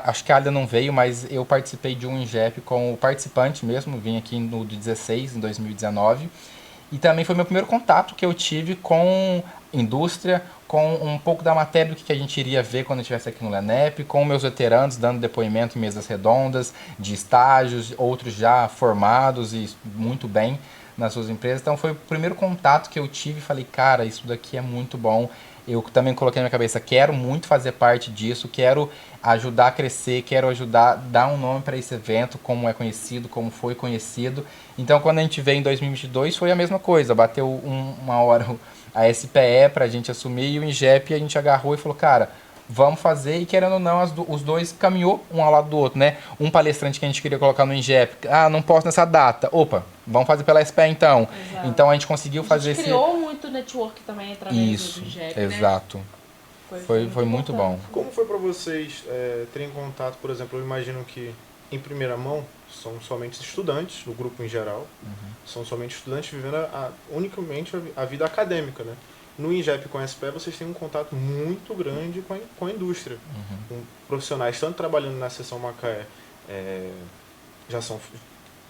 S3: acho que a Alda não veio, mas eu participei de um INGEP com o participante mesmo, vim aqui no 16, em 2019, e também foi meu primeiro contato que eu tive com indústria, com um pouco da matéria do que a gente iria ver quando eu estivesse aqui no LENEP, com meus veteranos dando depoimento em mesas redondas, de estágios, outros já formados e muito bem nas suas empresas. Então foi o primeiro contato que eu tive e falei, cara, isso daqui é muito bom. Eu também coloquei na minha cabeça, quero muito fazer parte disso, quero ajudar a crescer, quero ajudar a dar um nome para esse evento, como é conhecido, como foi conhecido. Então, quando a gente veio em 2022, foi a mesma coisa, bateu uma hora a SPE para a gente assumir e o INGEP a gente agarrou e falou, cara, vamos fazer, e querendo ou não, os dois caminhou um ao lado do outro, né? Um palestrante que a gente queria colocar no INGEP, não posso nessa data, opa, vamos fazer pela SPE então.
S2: Exato.
S3: Então a gente conseguiu fazer
S2: A gente criou muito network também através do INGEP, né?
S3: exato. Foi muito bom.
S1: Como foi para vocês terem contato, por exemplo, eu imagino que em primeira mão são somente estudantes, no grupo em geral, são somente estudantes vivendo unicamente a vida acadêmica, né? No INGEP com a SPE vocês têm um contato muito grande com a indústria, com profissionais tanto trabalhando na seção Macaé, já são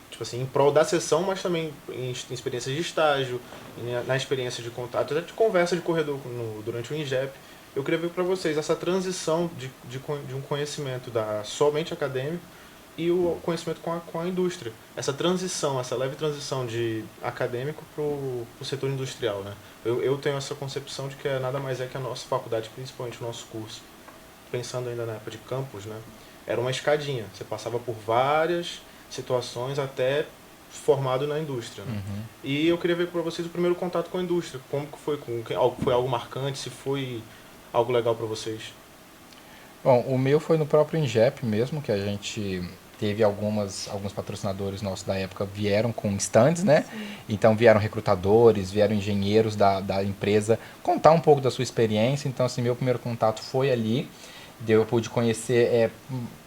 S1: tipo assim, em prol da sessão, mas também em experiências de estágio, na experiência de contato, até de conversa de corredor durante o INGEP. Eu queria ver para vocês essa transição de um conhecimento somente acadêmico e o conhecimento com a indústria. Essa transição, essa leve transição de acadêmico para o setor industrial, né? Eu tenho essa concepção de que nada mais é que a nossa faculdade, principalmente o nosso curso, pensando ainda na época de campus, né? Era uma escadinha. Você passava por várias situações até formado na indústria, né? E eu queria ver para vocês o primeiro contato com a indústria. Como que foi? Foi algo marcante? Se foi algo legal para vocês?
S3: Bom, o meu foi no próprio INGEP mesmo, que a gente teve alguns patrocinadores nossos da época vieram com stands, né?
S2: Sim.
S3: Então vieram recrutadores, vieram engenheiros da empresa contar um pouco da sua experiência. Então, assim, meu primeiro contato foi ali. Eu pude conhecer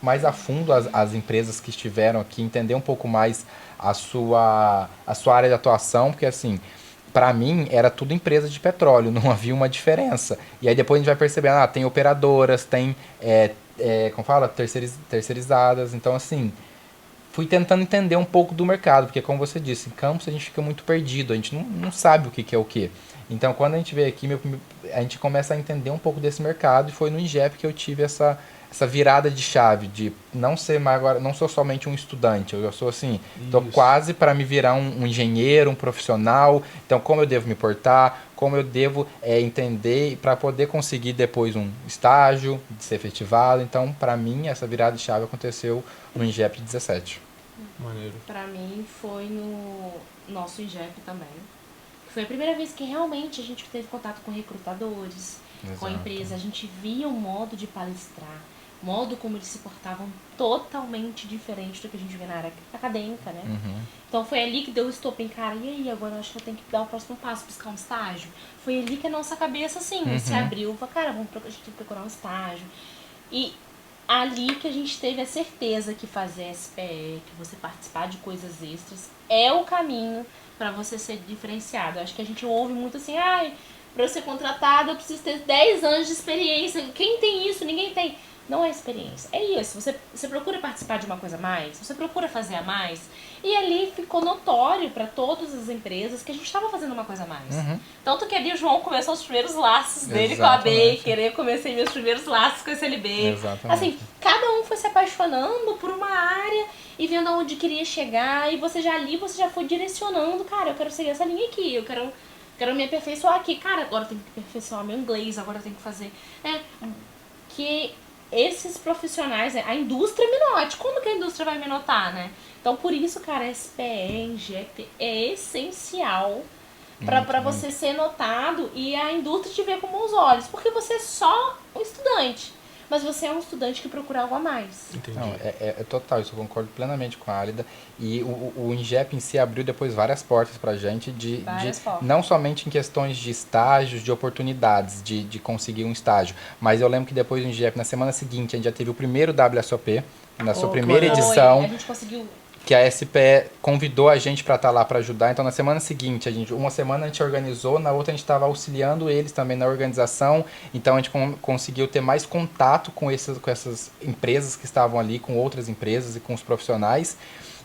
S3: mais a fundo as empresas que estiveram aqui, entender um pouco mais a sua área de atuação, porque assim, para mim era tudo empresa de petróleo, não havia uma diferença. E aí depois a gente vai percebendo, tem operadoras, tem, como fala, terceirizadas, então assim, fui tentando entender um pouco do mercado, porque como você disse, em campus a gente fica muito perdido, a gente não sabe o que é o que. Então quando a gente veio aqui, a gente começa a entender um pouco desse mercado, e foi no INGEP que eu tive essa virada de chave, de não ser mais agora, não sou somente um estudante, eu sou assim, estou quase para me virar um engenheiro, um profissional, então como eu devo me portar, como eu devo entender para poder conseguir depois um estágio, de ser efetivado. Então para mim essa virada de chave aconteceu no INGEP 17.
S1: Maneiro.
S2: Pra mim foi no nosso INGEP também. Foi a primeira vez que realmente a gente teve contato com recrutadores, com a empresa. A gente via o modo de palestrar, o modo como eles se portavam totalmente diferente do que a gente vê na área acadêmica, né? Então foi ali que deu o estopim, cara, e aí, agora eu acho que eu tenho que dar o próximo passo, buscar um estágio. Foi ali que a nossa cabeça, assim, se abriu. Falei, cara, a gente tem que procurar um estágio. E ali que a gente teve a certeza que fazer SPE, que você participar de coisas extras, é o caminho para você ser diferenciado. Eu acho que a gente ouve muito assim, para eu ser contratado eu preciso ter 10 anos de experiência. Quem tem isso? Ninguém tem. Não é experiência, é isso. Você procura participar de uma coisa a mais, você procura fazer a mais. E ali ficou notório para todas as empresas que a gente estava fazendo uma coisa a mais. Tanto que ali o João começou os primeiros laços dele com a Baker, eu comecei meus primeiros laços com a SLB.
S3: Exatamente.
S2: Assim, cada um foi se apaixonando por uma área e vendo aonde queria chegar, e você já foi direcionando, cara, eu quero seguir essa linha aqui, eu quero me aperfeiçoar aqui. Cara, agora eu tenho que aperfeiçoar meu inglês, agora eu tenho que fazer... que esses profissionais, a indústria me note. Como que a indústria vai me notar, né? Então, por isso, cara, SPE, INGEP é essencial para você ser notado e a indústria te ver com bons olhos. Porque você é só um estudante, mas você é um estudante que procura algo a mais.
S1: Entendi.
S3: Não, é total, isso eu concordo plenamente com a Álida. E o INGEP em si abriu depois várias portas pra gente, não somente em questões de estágios, de oportunidades, de conseguir um estágio, mas eu lembro que depois do INGEP, na semana seguinte, a gente já teve o primeiro WSOP, na sua primeira edição.
S2: A gente conseguiu...
S3: Que a SPE convidou a gente para estar lá para ajudar. Então, na semana seguinte, uma semana a gente organizou, na outra a gente estava auxiliando eles também na organização. Então, a gente conseguiu ter mais contato com essas empresas que estavam ali, com outras empresas e com os profissionais.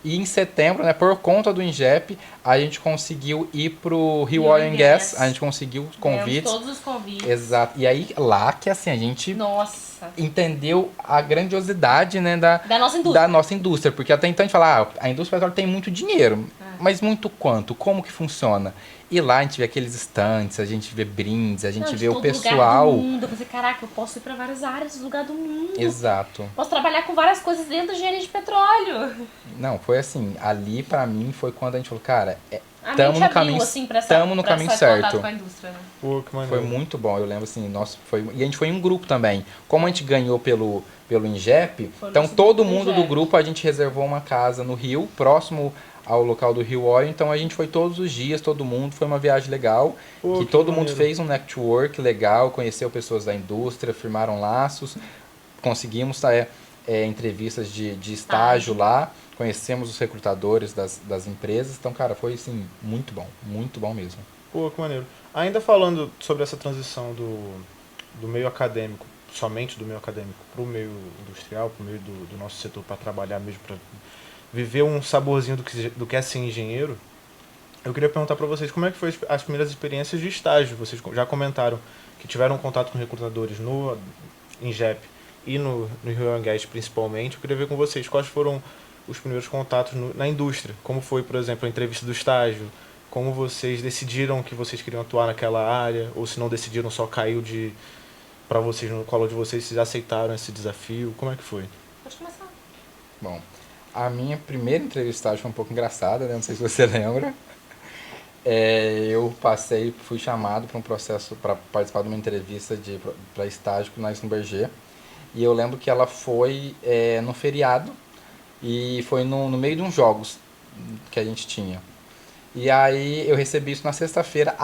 S3: E em setembro, né, por conta do INGEP, a gente conseguiu ir pro Rio Oil and Gas. A gente conseguiu os convites.
S2: Todos os convites.
S3: Exato. E aí, lá que assim, a gente...
S2: Nossa.
S3: Entendeu a grandiosidade, né, da nossa indústria. Porque até então a gente fala, a indústria petróleo tem muito dinheiro. Mas muito quanto? Como que funciona? E lá a gente vê aqueles estantes, a gente vê brindes, a gente vê o pessoal...
S2: Lugar do mundo. Eu falei, caraca, eu posso ir pra várias áreas do lugar do mundo.
S3: Exato.
S2: Posso trabalhar com várias coisas dentro da engenharia de petróleo.
S3: Não, foi assim, ali pra mim foi quando a gente falou, cara,
S2: tamo no caminho, assim,
S3: tamo no caminho certo.
S2: Com a indústria, né?
S1: Pô, que maneiro.
S3: Foi muito bom, eu lembro assim, nossa, e a gente foi em um grupo também. Como a gente ganhou pelo INGEP, então todo mundo do grupo, a gente reservou uma casa no Rio, próximo ao local do Rio Oil, então a gente foi todos os dias, todo mundo, foi uma viagem legal, que todo mundo fez um network legal, conheceu pessoas da indústria, firmaram laços, conseguimos entrevistas de estágio lá, conhecemos os recrutadores das empresas, então, cara, foi assim, muito bom mesmo.
S1: Pô, que maneiro. Ainda falando sobre essa transição do meio acadêmico, somente do meio acadêmico, para o meio industrial, para o meio do nosso setor, para trabalhar mesmo, para viver um saborzinho do que é ser engenheiro, eu queria perguntar para vocês como é que foi as primeiras experiências de estágio. Vocês já comentaram que tiveram contato com recrutadores no INGEP e no Rio Oil & Gas principalmente. Eu queria ver com vocês quais foram os primeiros contatos na indústria. Como foi, por exemplo, a entrevista do estágio, como vocês decidiram que vocês queriam atuar naquela área, ou se não decidiram, só caiu para vocês no colo de vocês, vocês aceitaram esse desafio, como é que foi?
S2: Pode começar.
S3: Bom, a minha primeira entrevista de estágio foi um pouco engraçada, né? Não sei se você lembra. Eu fui chamado para um processo, para participar de uma entrevista para estágio na Schlumberger, e eu lembro que ela foi no feriado, e foi no meio de uns jogos que a gente tinha. E aí eu recebi isso na sexta-feira,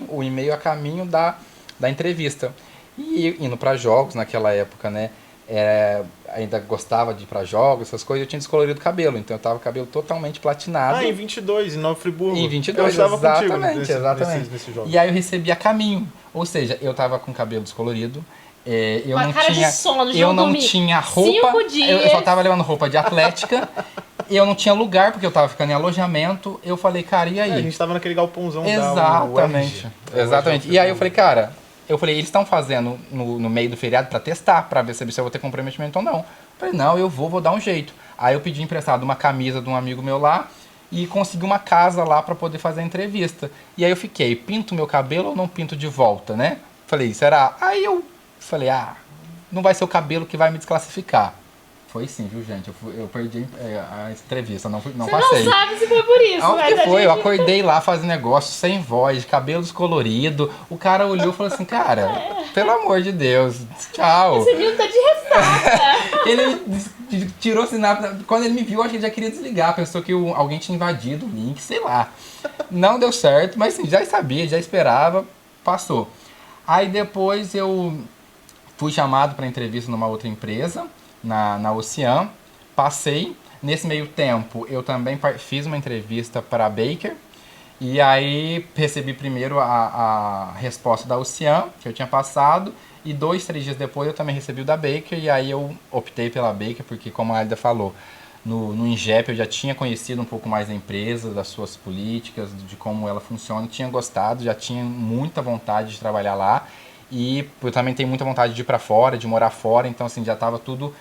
S3: o e-mail a caminho da entrevista. E indo pra jogos naquela época, né? Ainda gostava de ir pra jogos, essas coisas, eu tinha descolorido o cabelo, então eu tava com o cabelo totalmente platinado.
S1: Ah, em 22, em Nova Friburgo.
S3: Em 22,
S1: eu estava
S3: exatamente,
S1: contigo
S3: exatamente.
S1: nesse jogo.
S3: E aí eu recebi a caminho, ou seja, eu tava com o cabelo descolorido, eu
S2: Uma
S3: não
S2: cara
S3: tinha,
S2: de sono, de
S3: eu
S2: não
S3: não
S2: dormir
S3: tinha roupa,
S2: 5 dias.
S3: eu só tava levando roupa de atlética, eu não tinha lugar porque eu tava ficando em alojamento, eu falei, cara, e aí?
S1: A gente tava naquele galpãozão
S3: Exatamente,
S1: da
S3: exatamente. E aí eu falei, cara, eles estão fazendo no meio do feriado pra testar, pra ver se eu vou ter comprometimento ou não. Eu falei, não, eu vou dar um jeito. Aí eu pedi emprestado uma camisa de um amigo meu lá e consegui uma casa lá pra poder fazer a entrevista. E aí eu fiquei, pinto meu cabelo ou não pinto de volta, né? Falei, será? Aí eu falei, não vai ser o cabelo que vai me desclassificar. Foi sim, viu, gente? Eu perdi a entrevista, não
S2: Você
S3: passei.
S2: não sabe se foi por isso,
S3: Aonde
S2: mas
S3: que foi?
S2: a
S3: Eu
S2: gente...
S3: acordei lá fazendo negócio, sem voz, cabelo descolorido. O cara olhou e falou assim, cara, pelo amor de Deus, tchau.
S2: Esse menino tá de ressaca.
S3: Ele tirou sinal. Quando ele me viu, acho que ele já queria desligar. Pensou que alguém tinha invadido o link, sei lá. Não deu certo, mas sim, já sabia, já esperava, passou. Aí depois eu fui chamado para entrevista numa outra empresa, na Ocean, passei. Nesse meio tempo, eu também fiz uma entrevista para a Baker. E aí recebi primeiro a resposta da Ocean, que eu tinha passado. E 2, 3 dias depois eu também recebi o da Baker. E aí eu optei pela Baker, porque como a Alida falou, no INGEP eu já tinha conhecido um pouco mais da empresa, das suas políticas, de como ela funciona. Tinha gostado, já tinha muita vontade de trabalhar lá. E eu também tenho muita vontade de ir para fora, de morar fora. Então assim, já estava tudo...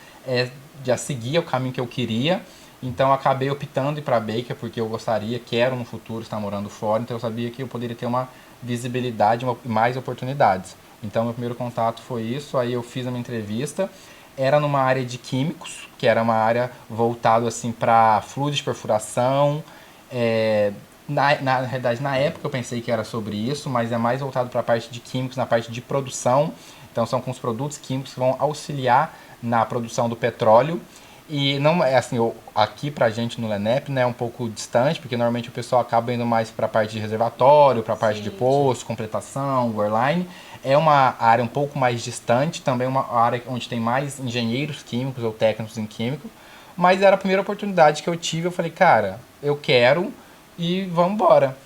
S3: já seguia o caminho que eu queria, então acabei optando ir para a Baker porque eu quero no futuro estar morando fora, então eu sabia que eu poderia ter uma visibilidade, mais oportunidades. Então meu primeiro contato foi isso, aí eu fiz a minha entrevista, era numa área de químicos, que era uma área voltada assim para fluidos de perfuração, na realidade na época eu pensei que era sobre isso, mas é mais voltado para a parte de químicos, na parte de produção, então são com os produtos químicos que vão auxiliar na produção do petróleo. E não é assim, aqui pra gente no LENEP, né, é um pouco distante, porque normalmente o pessoal acaba indo mais pra parte de reservatório, pra parte de poço, completação, wareline. É uma área um pouco mais distante, também uma área onde tem mais engenheiros químicos ou técnicos em químico. Mas era a primeira oportunidade que eu tive, eu falei, cara, eu quero e vamos embora.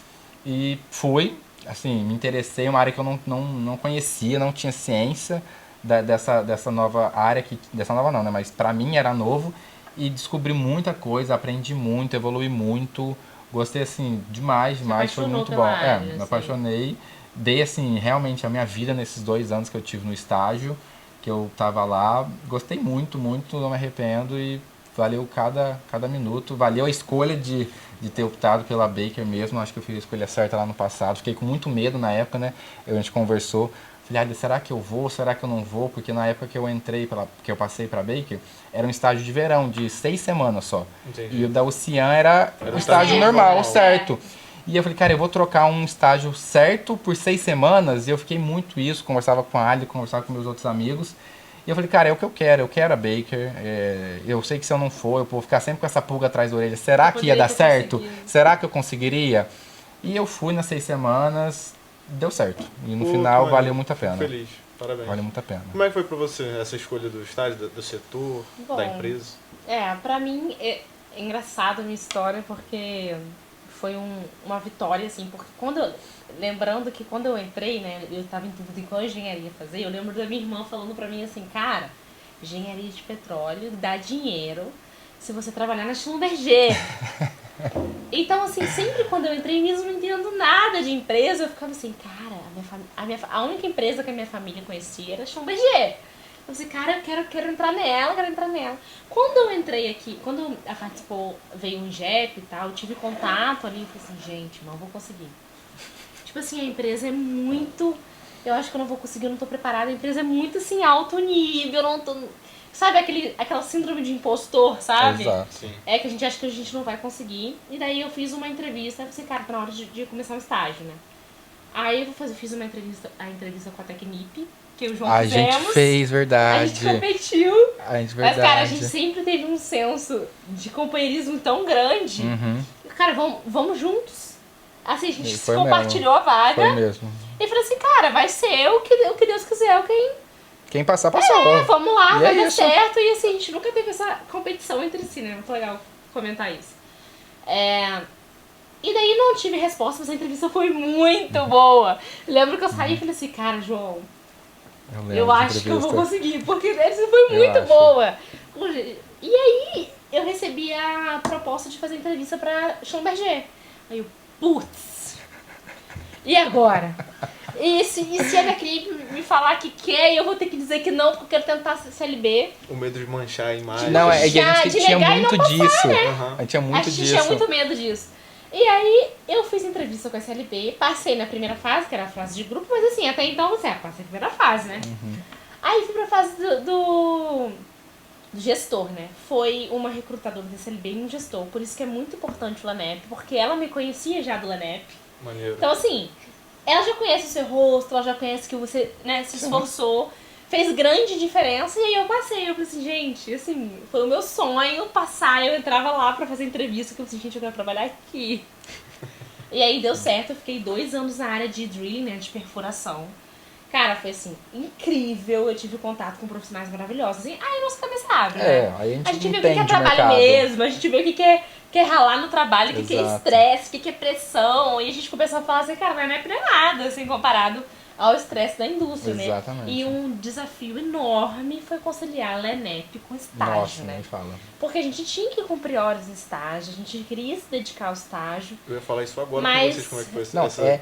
S3: E fui, assim, me interessei, uma área que eu não conhecia, não tinha ciência dessa nova área, dessa nova não, né? Mas pra mim era novo e descobri muita coisa, aprendi muito, evolui muito, gostei assim demais, foi muito bom. Me apaixonei, dei assim realmente a minha vida nesses 2 anos que eu tive no estágio, que eu tava lá, gostei muito, muito, não me arrependo e valeu cada minuto, valeu a escolha de ter optado pela Baker mesmo, acho que eu fiz a escolha certa lá no passado, fiquei com muito medo na época, né? A gente conversou. Falei, será que eu vou? Será que eu não vou? Porque na época que eu entrei, que eu passei para Baker, era um estágio de verão, de 6 semanas só. Entendi. E o da Ocean era um estágio normal, certo. E eu falei, cara, eu vou trocar um estágio certo por 6 semanas. E eu fiquei muito isso, conversava com a Ali, conversava com meus outros amigos. E eu falei, cara, é o que eu quero a Baker. Eu sei que se eu não for, eu vou ficar sempre com essa pulga atrás da orelha. Será que ia dar certo? Será que eu conseguiria? E eu fui nas 6 semanas... Deu certo. E no final valeu muito a pena.
S1: Feliz. Parabéns.
S3: Valeu muito a pena.
S1: Como é que foi pra você essa escolha do estágio, do setor, da empresa?
S2: Pra mim é engraçado a minha história porque foi uma vitória, assim, porque lembrando que quando eu entrei, né, eu tava em dúvida em qual engenharia fazer, eu lembro da minha irmã falando pra mim assim, cara, engenharia de petróleo dá dinheiro se você trabalhar na Schlumberger. Então, assim, sempre quando eu entrei mesmo não entendo nada de empresa, eu ficava assim, cara, a única empresa que a minha família conhecia era a Schlumberger. Eu falei, cara, eu quero entrar nela, Quando eu entrei aqui, quando veio o INGEP e tal, eu tive contato ali, eu falei assim, gente, não vou conseguir. Tipo assim, a empresa é muito... Eu acho que eu não vou conseguir, eu não tô preparada, a empresa é muito, assim, alto nível, eu não tô... Sabe aquela síndrome de impostor, sabe?
S3: Exato.
S1: Sim.
S2: É que a gente acha que a gente não vai conseguir. E daí eu fiz uma entrevista, eu pensei, cara, tá na hora de começar o estágio, né? Aí eu fiz a entrevista com a Tecnip, que o João fizemos.
S3: A gente fez, verdade.
S2: A gente competiu.
S3: Verdade.
S2: Mas, cara, a gente sempre teve um senso de companheirismo tão grande.
S3: Uhum.
S2: Cara, vamos juntos. Assim, a gente
S3: foi
S2: compartilhou
S3: mesmo.
S2: a vaga.
S3: Foi mesmo.
S2: E falou assim, cara, vai ser o que Deus quiser,
S3: Quem passar, passou.
S2: Vamos lá,
S3: E
S2: vai
S3: é
S2: dar
S3: isso.
S2: certo. E assim, a gente nunca teve essa competição entre si, né? Muito legal comentar isso. E daí não tive resposta, mas a entrevista foi muito boa. Lembro que eu saí e falei assim, cara, João,
S3: lembro
S2: eu
S3: dessa
S2: acho que eu vou
S3: entrevista.
S2: conseguir, porque essa foi
S3: Eu
S2: muito
S3: acho.
S2: boa. E aí, eu recebi a proposta de fazer entrevista pra Schlumberger. Aí eu, putz, e agora? E se a minha cliente me falar que quer, eu vou ter que dizer que não, porque eu quero tentar CLB.
S1: O medo de manchar a imagem.
S3: Não, é que a
S2: Já,
S3: gente
S2: de
S3: tinha
S2: negar e não
S3: muito
S2: passar,
S3: disso.
S1: Aham.
S3: A gente tinha
S2: A
S3: muito
S2: gente
S3: disso.
S2: tinha muito medo disso. E aí, eu fiz entrevista com a SLB, passei na primeira fase, que era a fase de grupo, mas assim, até então, passei a primeira fase, né? Aí fui pra fase do gestor, né? Foi uma recrutadora da SLB e um gestor, por isso que é muito importante o LANEP, porque ela me conhecia já do LANEP.
S1: Maneiro.
S2: Então, assim, ela já conhece o seu rosto, ela já conhece que você, né, se esforçou, fez grande diferença, e aí eu passei. Eu falei assim, gente, assim, foi o meu sonho passar, eu entrava lá pra fazer entrevista, que eu falei assim, gente, eu quero trabalhar aqui. E aí deu certo, eu fiquei 2 anos na área de drilling, né, de perfuração. Cara, foi assim, incrível, eu tive contato com profissionais maravilhosos. E aí nossa cabeça abre, né?
S3: Aí a gente
S2: vê o que é
S3: entende o
S2: trabalho
S3: mercado.
S2: mesmo, a gente vê o que é ralar no trabalho, o que é
S3: Exato.
S2: estresse, o que é pressão. E a gente começou a falar assim, cara, mas não é nada, assim, comparado ao estresse da indústria,
S3: Exatamente.
S2: né? E um desafio enorme foi conciliar LENEP com estágio,
S3: Nossa,
S2: né?
S3: nem fala.
S2: Porque a gente tinha que cumprir horas de estágio, a gente queria se dedicar ao estágio.
S1: Eu ia falar isso agora
S2: Mas-
S1: com vocês, como é que foi
S3: Não,
S1: essa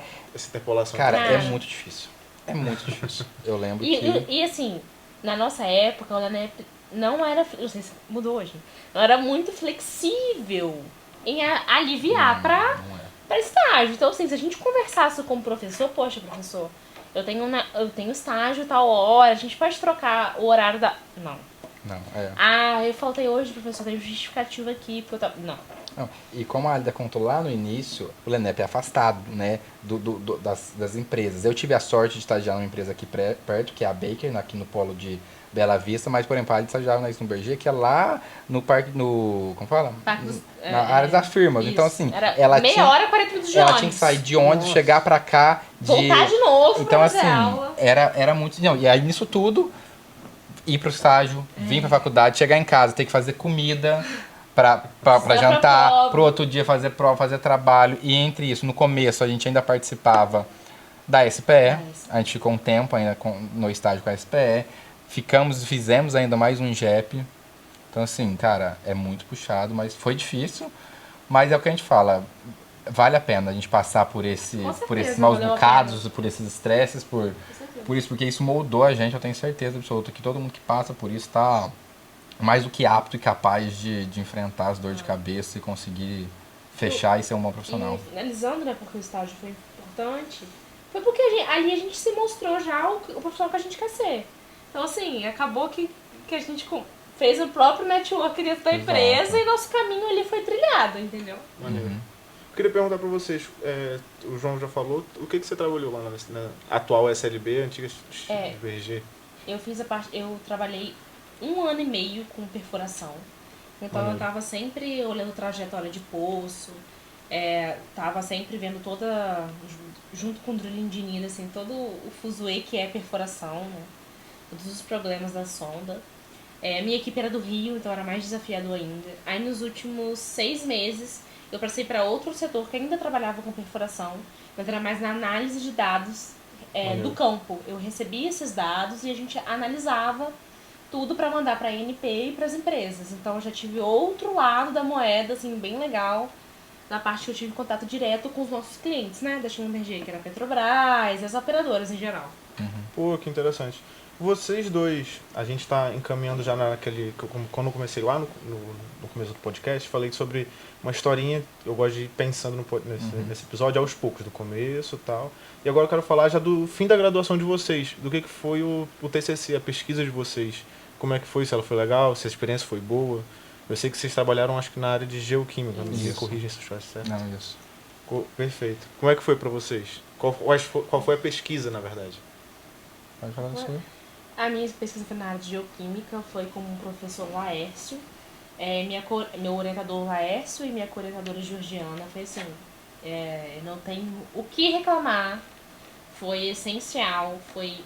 S1: interpolação.
S3: Cara,
S2: Cara.
S3: é muito difícil. É muito difícil. Eu lembro que...
S2: E assim, na nossa época, o LANEP não era, não sei se mudou hoje, não era muito flexível em aliviar pra
S3: Não é.
S2: para estágio. Então, assim, se a gente conversasse com o professor, poxa, professor, eu tenho estágio tal hora, a gente pode trocar o horário da... Não.
S3: Não, é.
S2: Ah, eu faltei hoje, professor, tem justificativo aqui, porque eu tava... Não.
S3: Não, e como a Alida contou lá no início, o LENEP é afastado, né, das empresas. Eu tive a sorte de estagiar numa empresa aqui perto, que é a Baker, aqui no polo de Bela Vista, mas, por exemplo, a Alida estagiava na Schlumberger, que é lá no parque, como fala?
S2: Parque dos-
S3: Na área das firmas.
S2: Isso.
S3: Então, assim,
S2: Era
S3: ela
S2: meia
S3: tinha,
S2: hora, 40 minutos de
S3: ela
S2: ônibus.
S3: tinha que sair de ônibus,
S1: Nossa.
S3: chegar pra cá,
S2: Voltar de novo
S3: Então,
S2: pra
S3: assim,
S2: fazer aula.
S3: era muito... Não, e aí, nisso tudo, ir pro estágio, vir pra faculdade, chegar em casa, ter que fazer comida pra jantar,
S2: prova.
S3: pro outro dia fazer prova, fazer trabalho. E entre isso, no começo, a gente ainda participava da SPE. A gente ficou um tempo ainda no estágio com a SPE. Fizemos ainda mais um INGEP. Então, assim, cara, é muito puxado, mas foi difícil. Mas é o que a gente fala, vale a pena a gente passar por esses maus
S2: valeu a
S3: bocados, por esses estresses, por
S2: certeza.
S3: isso, porque isso moldou a gente. Eu tenho certeza absoluta que todo mundo que passa por isso tá mais do que apto e capaz de enfrentar as dores de cabeça e conseguir fechar e ser um bom profissional.
S2: E finalizando, né, porque o estágio foi importante, foi porque ali a gente se mostrou já o profissional que a gente quer ser. Então, assim, acabou que a gente fez o próprio network dentro da
S3: Exato.
S2: empresa e nosso caminho ali foi trilhado, entendeu?
S1: Maneiro. Eu queria perguntar pra vocês, o João já falou, o que você trabalhou lá na atual SLB, antiga SLB?
S2: Eu trabalhei 1 ano e meio com perfuração. Então eu tava sempre olhando trajetória de poço, tava sempre vendo junto com o drilling de nina, assim, todo o fuzuê que é perfuração, né? Todos os problemas da sonda. Minha equipe era do Rio, então era mais desafiador ainda. Aí nos últimos 6 meses eu passei para outro setor que ainda trabalhava com perfuração, mas era mais na análise de dados do campo. Eu recebia esses dados e a gente analisava tudo para mandar para a ANP e para as empresas. Então eu já tive outro lado da moeda, assim, bem legal, na parte que eu tive contato direto com os nossos clientes, né, da Schlumberger, que era a Petrobras e as operadoras em geral.
S1: Pô, que interessante. Vocês dois, a gente tá encaminhando já quando eu comecei lá no começo do podcast, falei sobre uma historinha, eu gosto de ir pensando nesse episódio aos poucos, do começo e tal. E agora eu quero falar já do fim da graduação de vocês, do que foi o TCC, a pesquisa de vocês. Como é que foi, se ela foi legal, se a experiência foi boa. Eu sei que vocês trabalharam, acho que na área de geoquímica, me corrigem se eu estiver certo.
S3: Não, isso.
S1: Perfeito. Como é que foi pra vocês? Qual foi a pesquisa, na verdade?
S3: Pode falar isso aí.
S2: A minha pesquisa foi na área de geoquímica, foi com o professor Laércio. Meu orientador Laércio e minha co-orientadora Georgiana. Foi assim, não tenho o que reclamar. Foi essencial, foi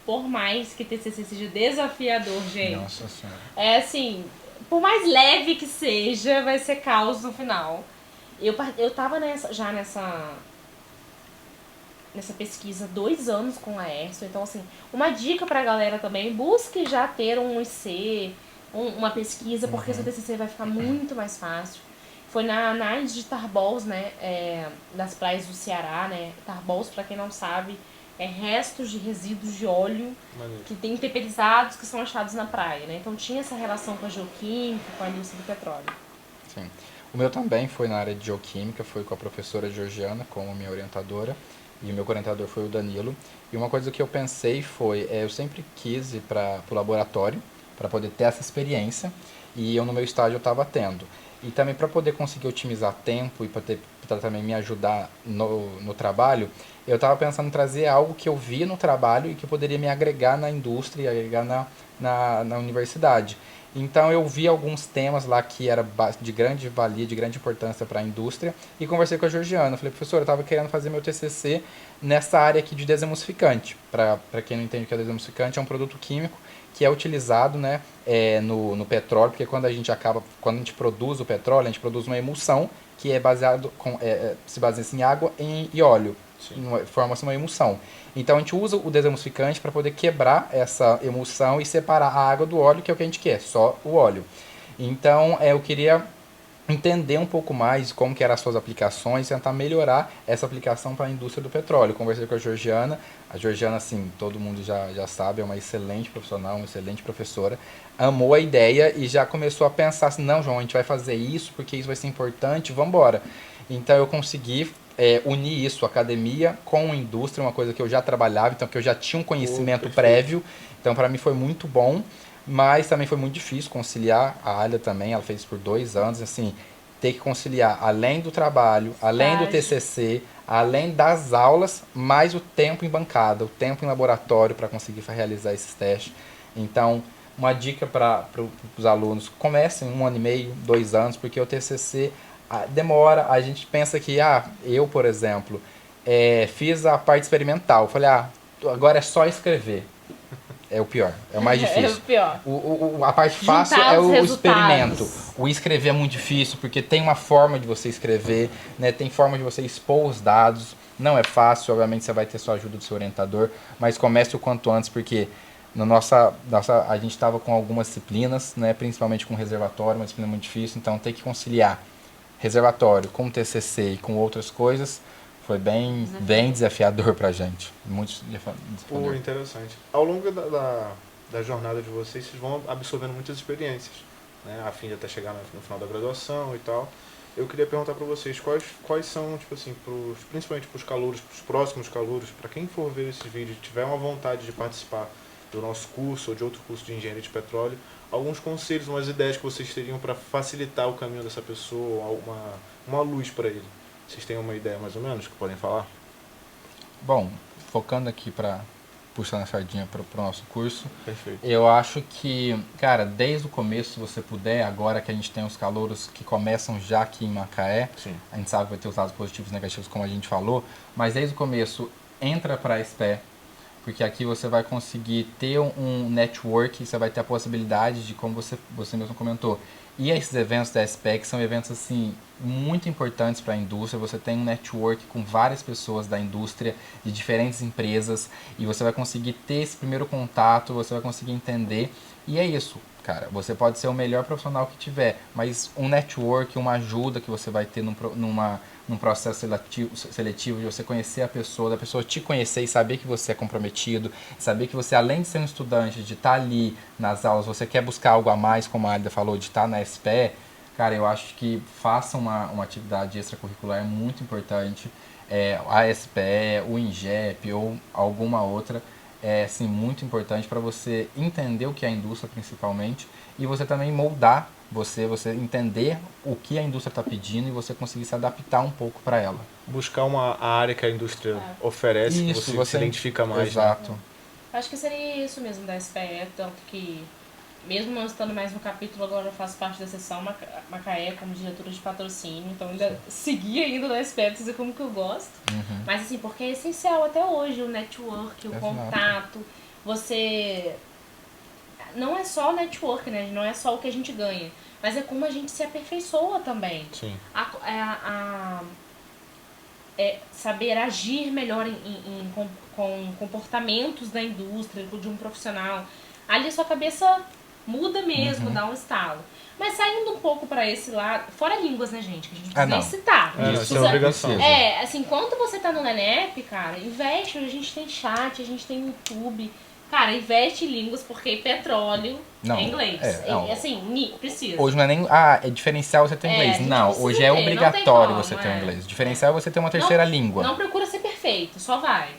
S2: por mais que TCC seja desafiador, gente,
S3: Nossa Senhora.
S2: é assim, por mais leve que seja, vai ser caos no final. Eu tava nessa pesquisa 2 anos com a Laércio, então assim, uma dica pra galera também, busque já ter um IC, uma pesquisa, porque seu TCC vai ficar muito mais fácil. Foi na análise de Tarbols, né, das praias do Ceará, né, Tarbols, pra quem não sabe, é restos de resíduos de óleo que tem temperizados que são achados na praia, né, então tinha essa relação com a geoquímica, com a indústria do petróleo.
S3: Sim. O meu também foi na área de geoquímica, foi com a professora Georgiana como minha orientadora, e o meu orientador foi o Danilo. E uma coisa que eu pensei foi, eu sempre quis ir para o laboratório, para poder ter essa experiência, e eu no meu estágio eu estava tendo. E também para poder conseguir otimizar tempo e para também me ajudar no trabalho, eu estava pensando em trazer algo que eu vi no trabalho e que poderia me agregar na indústria e agregar na universidade. Então eu vi alguns temas lá que era de grande valia, de grande importância para a indústria e conversei com a Georgiana. Falei, professora, eu estava querendo fazer meu TCC nessa área aqui de desemulsificante. Para quem não entende o que é desemulsificante, é um produto químico que é utilizado, né, no petróleo, porque quando a gente produz o petróleo, a gente produz uma emulsão que é se baseia em água e óleo. Forma-se uma emulsão. Então a gente usa o desemulsificante para poder quebrar essa emulsão e separar a água do óleo, que é o que a gente quer, só o óleo. Então eu queria entender um pouco mais como que eram as suas aplicações e tentar melhorar essa aplicação para a indústria do petróleo. Conversei com a Georgiana, assim, todo mundo já sabe, é uma excelente profissional, uma excelente professora, amou a ideia e já começou a pensar assim, não, João, a gente vai fazer isso porque isso vai ser importante, vamos embora. Então eu consegui unir isso, academia com indústria, uma coisa que eu já trabalhava, então que eu já tinha um conhecimento prévio, então para mim foi muito bom. Mas também foi muito difícil conciliar. A Alia também, ela fez por 2 anos, assim, ter que conciliar além do trabalho, além do TCC, além das aulas, mais o tempo em bancada, o tempo em laboratório para conseguir realizar esses testes. Então, uma dica para os alunos, comecem 1 ano e meio, 2 anos, porque o TCC demora, a gente pensa que, eu, por exemplo, fiz a parte experimental, falei, agora é só escrever. É o pior, é o mais difícil.
S2: É o pior.
S3: A parte fácil
S2: Juntar
S3: é
S2: os
S3: o
S2: resultados.
S3: experimento. O escrever é muito difícil, porque tem uma forma de você escrever, né? Tem forma de você expor os dados. Não é fácil, obviamente você vai ter sua ajuda do seu orientador, mas comece o quanto antes, porque a gente estava com algumas disciplinas, né? Principalmente com reservatório, uma disciplina muito difícil, então tem que conciliar reservatório com TCC e com outras coisas. Foi bem desafiador pra gente. Muito desafiador.
S1: Interessante. Ao longo da jornada de vocês vão absorvendo muitas experiências, né, a fim de até chegar no final da graduação e tal. Eu queria perguntar para vocês quais são, tipo assim, principalmente para os calouros, para os próximos calouros, para quem for ver esse vídeo e tiver uma vontade de participar do nosso curso ou de outro curso de engenharia de petróleo, alguns conselhos, umas ideias que vocês teriam para facilitar o caminho dessa pessoa, uma luz para ele. Vocês têm uma ideia mais ou menos que podem falar?
S3: Bom, focando aqui para puxar a sardinha para o nosso curso,
S1: Perfeito.
S3: Eu acho que, cara, desde o começo, se você puder, agora que a gente tem os calouros que começam já aqui em Macaé,
S1: Sim.
S3: A gente sabe que vai ter os lados positivos e negativos, como a gente falou, mas desde o começo, entra para a SPE, porque aqui você vai conseguir ter um network, você vai ter a possibilidade de, como você mesmo comentou, e esses eventos da SPEC são eventos assim muito importantes para a indústria. Você tem um network com várias pessoas da indústria, de diferentes empresas, e você vai conseguir ter esse primeiro contato, você vai conseguir entender. E é isso, cara. Você pode ser o melhor profissional que tiver, mas um network, uma ajuda que você vai ter num processo seletivo de você conhecer a pessoa, da pessoa te conhecer e saber que você é comprometido, saber que você, além de ser um estudante, de estar ali nas aulas, você quer buscar algo a mais, como a Alida falou, de estar na SPE, cara, eu acho que faça uma atividade extracurricular muito importante. A SPE, o INGEP ou alguma outra, é assim, muito importante para você entender o que é a indústria principalmente e você também moldar, você entender o que a indústria está pedindo e você conseguir se adaptar um pouco para ela.
S1: Buscar a área que a indústria oferece, que você se identifica mais.
S3: Exato.
S1: Né?
S2: Acho que seria isso mesmo da SPE, tanto que mesmo não estando mais no capítulo, agora eu faço parte da seção Macaé como diretora de patrocínio, então ainda segui ainda no SPE, pra dizer como que eu gosto. Mas assim, porque é essencial até hoje o network, o contato, você... Não é só o network, né? Não é só o que a gente ganha, mas é como a gente se aperfeiçoa também.
S1: Sim.
S2: Saber agir melhor com comportamentos da indústria, de um profissional. Ali a sua cabeça muda mesmo, dá um estalo. Mas saindo um pouco pra esse lado, fora línguas, né, gente? Que a gente precisa nem citar.
S1: Isso é obrigação.
S2: Assim, quando você tá no LENEP, cara, investe, a gente tem chat, a gente tem YouTube. Cara, investe em línguas, porque petróleo é inglês. Assim, precisa.
S3: Hoje não é nem... é diferencial você ter inglês. Não, hoje é obrigatório você ter inglês. Diferencial é você ter uma terceira língua.
S2: Não procura ser perfeito, só vai.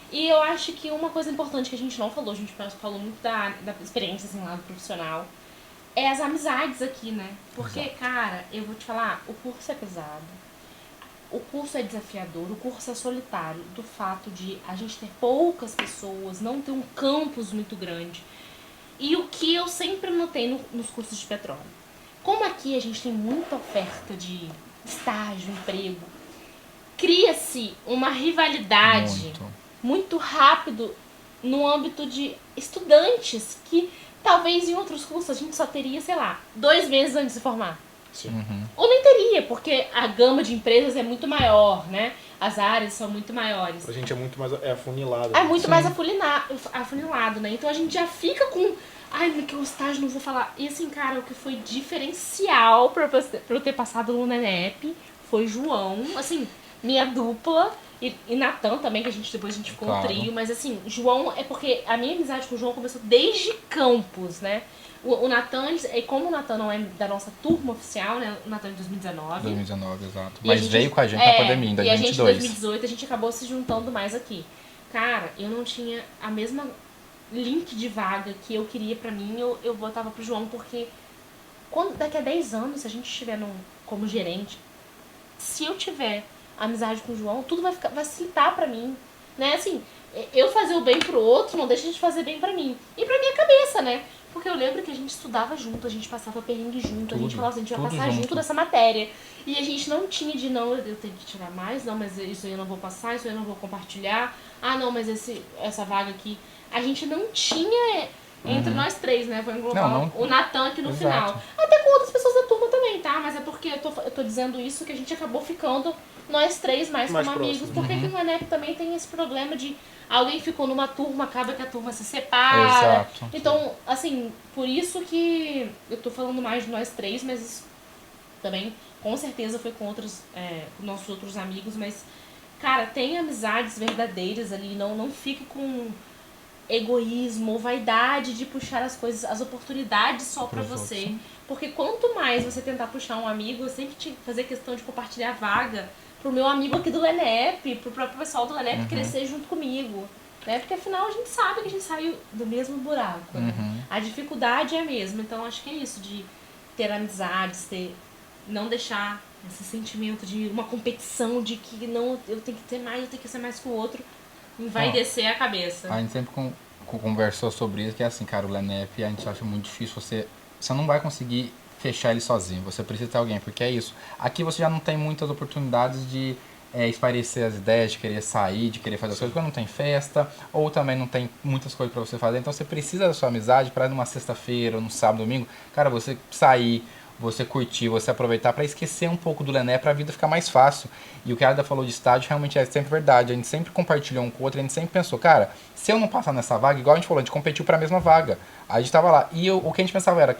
S2: E eu acho que uma coisa importante que a gente não falou, a gente falou muito da experiência, assim, lá do profissional, é as amizades aqui, né? Porque, cara, eu vou te falar, o curso é pesado. O curso é desafiador, o curso é solitário, do fato de a gente ter poucas pessoas, não ter um campus muito grande. E o que eu sempre notei nos cursos de petróleo, como aqui a gente tem muita oferta de estágio, emprego, cria-se uma rivalidade muito rápido no âmbito de estudantes que talvez em outros cursos a gente só teria, sei lá, 2 meses antes de se formar.
S1: Sim.
S2: Ou nem teria, porque a gama de empresas é muito maior, né? As áreas são muito maiores.
S1: A gente é muito mais afunilado.
S2: É muito mais afunilado, né? Então a gente já fica com... Ai, que o estágio não vou falar. E assim, cara, o que foi diferencial pra eu ter passado no NENEP foi João, assim, minha dupla... E Natan também, que depois a gente ficou um trio. Mas assim, João, é porque a minha amizade com o João começou desde campus, né? O Natan, como o Natan não é da nossa turma oficial, né? O Natan é de 2019.
S3: 2019, exato. Mas veio com a gente na pandemia, em 2022.
S2: E a gente, em 2018, a gente acabou se juntando mais aqui. Cara, eu não tinha a mesma link de vaga que eu queria pra mim, eu botava pro João, porque daqui a 10 anos, se a gente estiver como gerente, se eu tiver amizade com o João, tudo vai facilitar pra mim, né? Assim, eu fazer o bem pro outro não deixa de fazer bem pra mim. E pra minha cabeça, né? Porque eu lembro que a gente estudava junto, a gente passava perrengue junto, a gente falava assim, a gente vai passar junto dessa matéria. E a gente não tinha de eu tenho que tirar mais, não, mas isso aí eu não vou passar, isso aí eu não vou compartilhar. Ah, não, mas essa vaga aqui... A gente não tinha entre nós três, né? Vou englobar o Natan aqui no final. Até com outras pessoas da turma também, tá? Mas é porque eu tô dizendo isso que a gente acabou ficando nós três mais como amigos. Porque aqui no ENEP também tem esse problema de alguém ficou numa turma, acaba que a turma se separa.
S3: Exato.
S2: Então, assim, por isso que eu tô falando mais de nós três, mas isso também com certeza foi com nossos outros amigos. Mas, cara, tem amizades verdadeiras ali, não fique com egoísmo ou vaidade de puxar as coisas, as oportunidades só pra você. Porque quanto mais você tentar puxar um amigo, eu sempre tinha que fazer questão de compartilhar vaga pro meu amigo aqui do LENEP, pro próprio pessoal do LENEP crescer junto comigo. Né? Porque afinal a gente sabe que a gente saiu do mesmo buraco. Né? A dificuldade é a mesma. Então acho que é isso, de ter amizades, não deixar esse sentimento de uma competição de que não, eu tenho que ter mais, eu tenho que ser mais que o outro. Vai descer a cabeça.
S3: A gente sempre conversou sobre isso, que é assim, cara, o LENEP a gente acha muito difícil, você não vai conseguir fechar ele sozinho, você precisa ter alguém, porque é isso. Aqui você já não tem muitas oportunidades de espairecer as ideias, de querer sair, de querer fazer as coisas, porque não tem festa, ou também não tem muitas coisas pra você fazer, então você precisa da sua amizade pra numa sexta-feira, ou no sábado, domingo, cara, você sair, você curtir, você aproveitar pra esquecer um pouco do LENEP, pra vida ficar mais fácil. E o que a Ada falou de estágio realmente é sempre verdade. A gente sempre compartilhou um com o outro, a gente sempre pensou, cara, se eu não passar nessa vaga, igual a gente falou, a gente competiu pra mesma vaga. A gente tava lá. E o que a gente pensava era,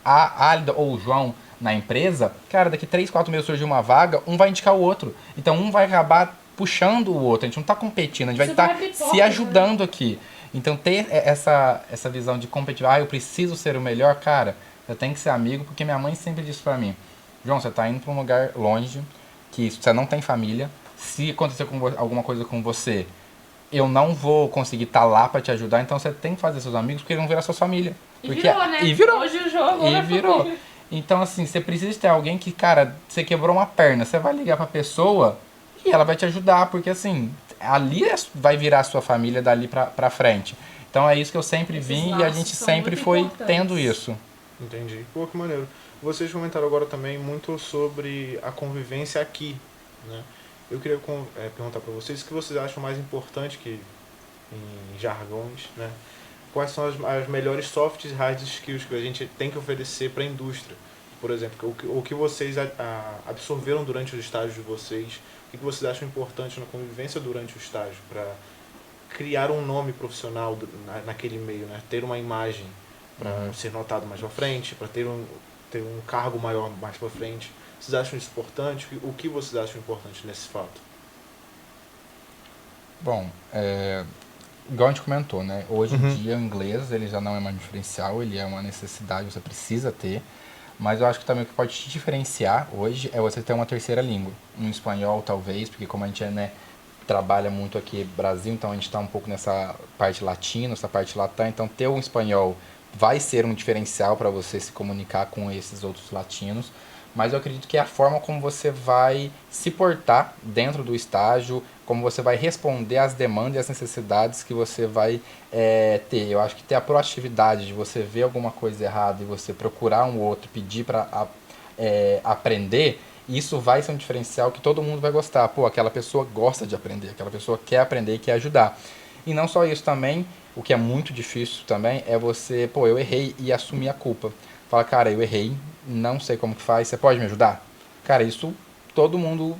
S3: a Alida ou o João na empresa, cara, daqui 3, 4 meses surgiu uma vaga, um vai indicar o outro. Então um vai acabar puxando o outro. A gente não tá competindo, a gente vai estar se ajudando aqui. Então ter essa visão de competir, eu preciso ser o melhor, cara, eu tenho que ser amigo, porque minha mãe sempre disse pra mim, João, você tá indo pra um lugar longe, que você não tem família, se acontecer alguma coisa com você, eu não vou conseguir estar lá pra te ajudar, então você tem que fazer seus amigos, porque eles vão virar sua família.
S2: E virou, né?
S3: E virou.
S2: Hoje o jogo
S3: e virou. Então, assim, você precisa ter alguém que, cara, você quebrou uma perna, você vai ligar pra pessoa e ela vai te ajudar, porque, assim, ali vai virar a sua família dali pra frente. Então é isso que eu sempre
S2: Esses
S3: vim e a
S2: laços
S3: gente
S2: são
S3: sempre
S2: muito
S3: foi
S2: importantes.
S3: tendo isso.
S1: Entendi. Pô, que maneiro. Vocês comentaram agora também muito sobre a convivência aqui, né? Eu queria perguntar para vocês o que vocês acham mais importante que em jargões, né? Quais são as melhores soft e hard skills que a gente tem que oferecer para a indústria? Por exemplo, o que vocês absorveram durante os estágios de vocês, o que vocês acham importante na convivência durante o estágio para criar um nome profissional naquele meio, né? Ter uma imagem para ser notado mais para frente, para ter um cargo maior mais para frente. Vocês acham isso importante? O que vocês acham importante nesse fato?
S3: Bom, igual a gente comentou, né? Hoje em dia o inglês ele já não é mais um diferencial, ele é uma necessidade, você precisa ter. Mas eu acho que também o que pode te diferenciar hoje é você ter uma terceira língua. Um espanhol, talvez, porque como a gente trabalha muito aqui no Brasil, então a gente está um pouco nessa parte latina, essa parte latã, então ter um espanhol vai ser um diferencial para você se comunicar com esses outros latinos. Mas eu acredito que é a forma como você vai se portar dentro do estágio, como você vai responder às demandas e às necessidades que você vai ter. Eu acho que ter a proatividade de você ver alguma coisa errada e você procurar um outro, pedir para aprender, isso vai ser um diferencial que todo mundo vai gostar. Pô, aquela pessoa gosta de aprender, aquela pessoa quer aprender e quer ajudar. E não só isso também, o que é muito difícil também é você, pô, eu errei e assumir a culpa. Fala, cara, eu errei, não sei como que faz, você pode me ajudar? Cara, isso todo mundo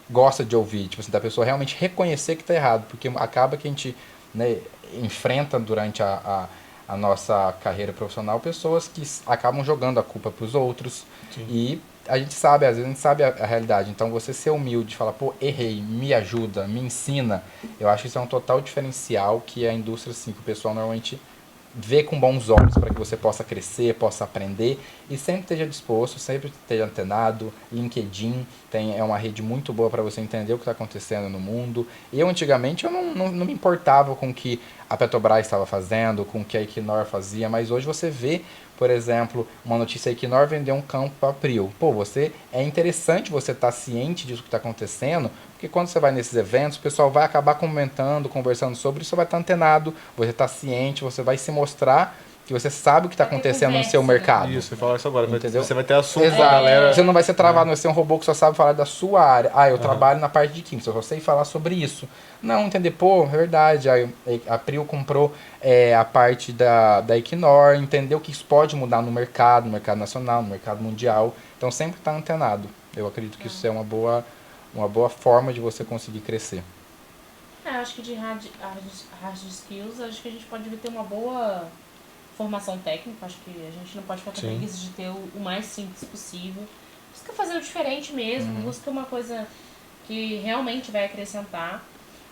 S3: gosta de ouvir, tipo assim, da pessoa realmente reconhecer que está errado, porque acaba que a gente, né, enfrenta durante a nossa carreira profissional pessoas que acabam jogando a culpa para os outros. Sim. E a gente sabe, às vezes a gente sabe a realidade, então você ser humilde, falar, pô, errei, me ajuda, me ensina, eu acho que isso é um total diferencial que a indústria, assim, que o pessoal normalmente vê com bons olhos para que você possa crescer, possa aprender e sempre esteja disposto, sempre esteja antenado. LinkedIn é uma rede muito boa para você entender o que está acontecendo no mundo. Eu, antigamente, eu não me importava com o que a Petrobras estava fazendo, com o que a Equinor fazia, mas hoje você vê, por exemplo, uma notícia: a Equinor vendeu um campo para a Prio. Pô, é interessante você estar ciente disso que está acontecendo, porque quando você vai nesses eventos, o pessoal vai acabar comentando, conversando sobre isso, você vai estar antenado, você está ciente, você vai se mostrar que você sabe o que está acontecendo no seu mercado.
S1: Isso, eu falar isso agora.
S3: Entendeu?
S1: Você vai ter assunto
S3: com a galera. Você não vai ser travado, não vai ser um robô que só sabe falar da sua área. Ah, eu trabalho na parte de química, eu só sei falar sobre isso. Não, entender, pô, é verdade, a Prio comprou a parte da Equinor, entendeu que isso pode mudar no mercado nacional, no mercado mundial. Então sempre está antenado. Eu acredito que isso é uma boa forma de você conseguir crescer.
S2: Eu acho que de hard skills, acho que a gente pode ter uma boa formação técnica. Acho que a gente não pode ficar com preguiça de ter o mais simples possível. Busca fazer o diferente mesmo, busca uma coisa que realmente vai acrescentar.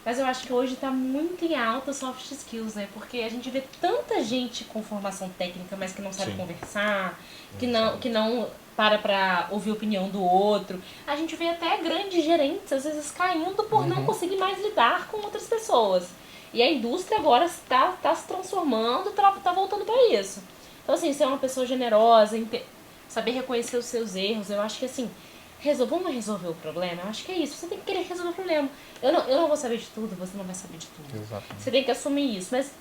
S2: Mas eu acho que hoje está muito em alta soft skills, né? Porque a gente vê tanta gente com formação técnica, mas que não sabe conversar, que não para ouvir a opinião do outro. A gente vê até grandes gerentes, às vezes, caindo por não conseguir mais lidar com outras pessoas. E a indústria agora está se transformando, está voltando para isso. Então, assim, ser uma pessoa generosa, saber reconhecer os seus erros, eu acho que, assim, vamos resolver o problema? Eu acho que é isso. Você tem que querer resolver o problema. Eu não vou saber de tudo, você não vai saber de tudo.
S3: Exatamente.
S2: Você tem que assumir isso. Mas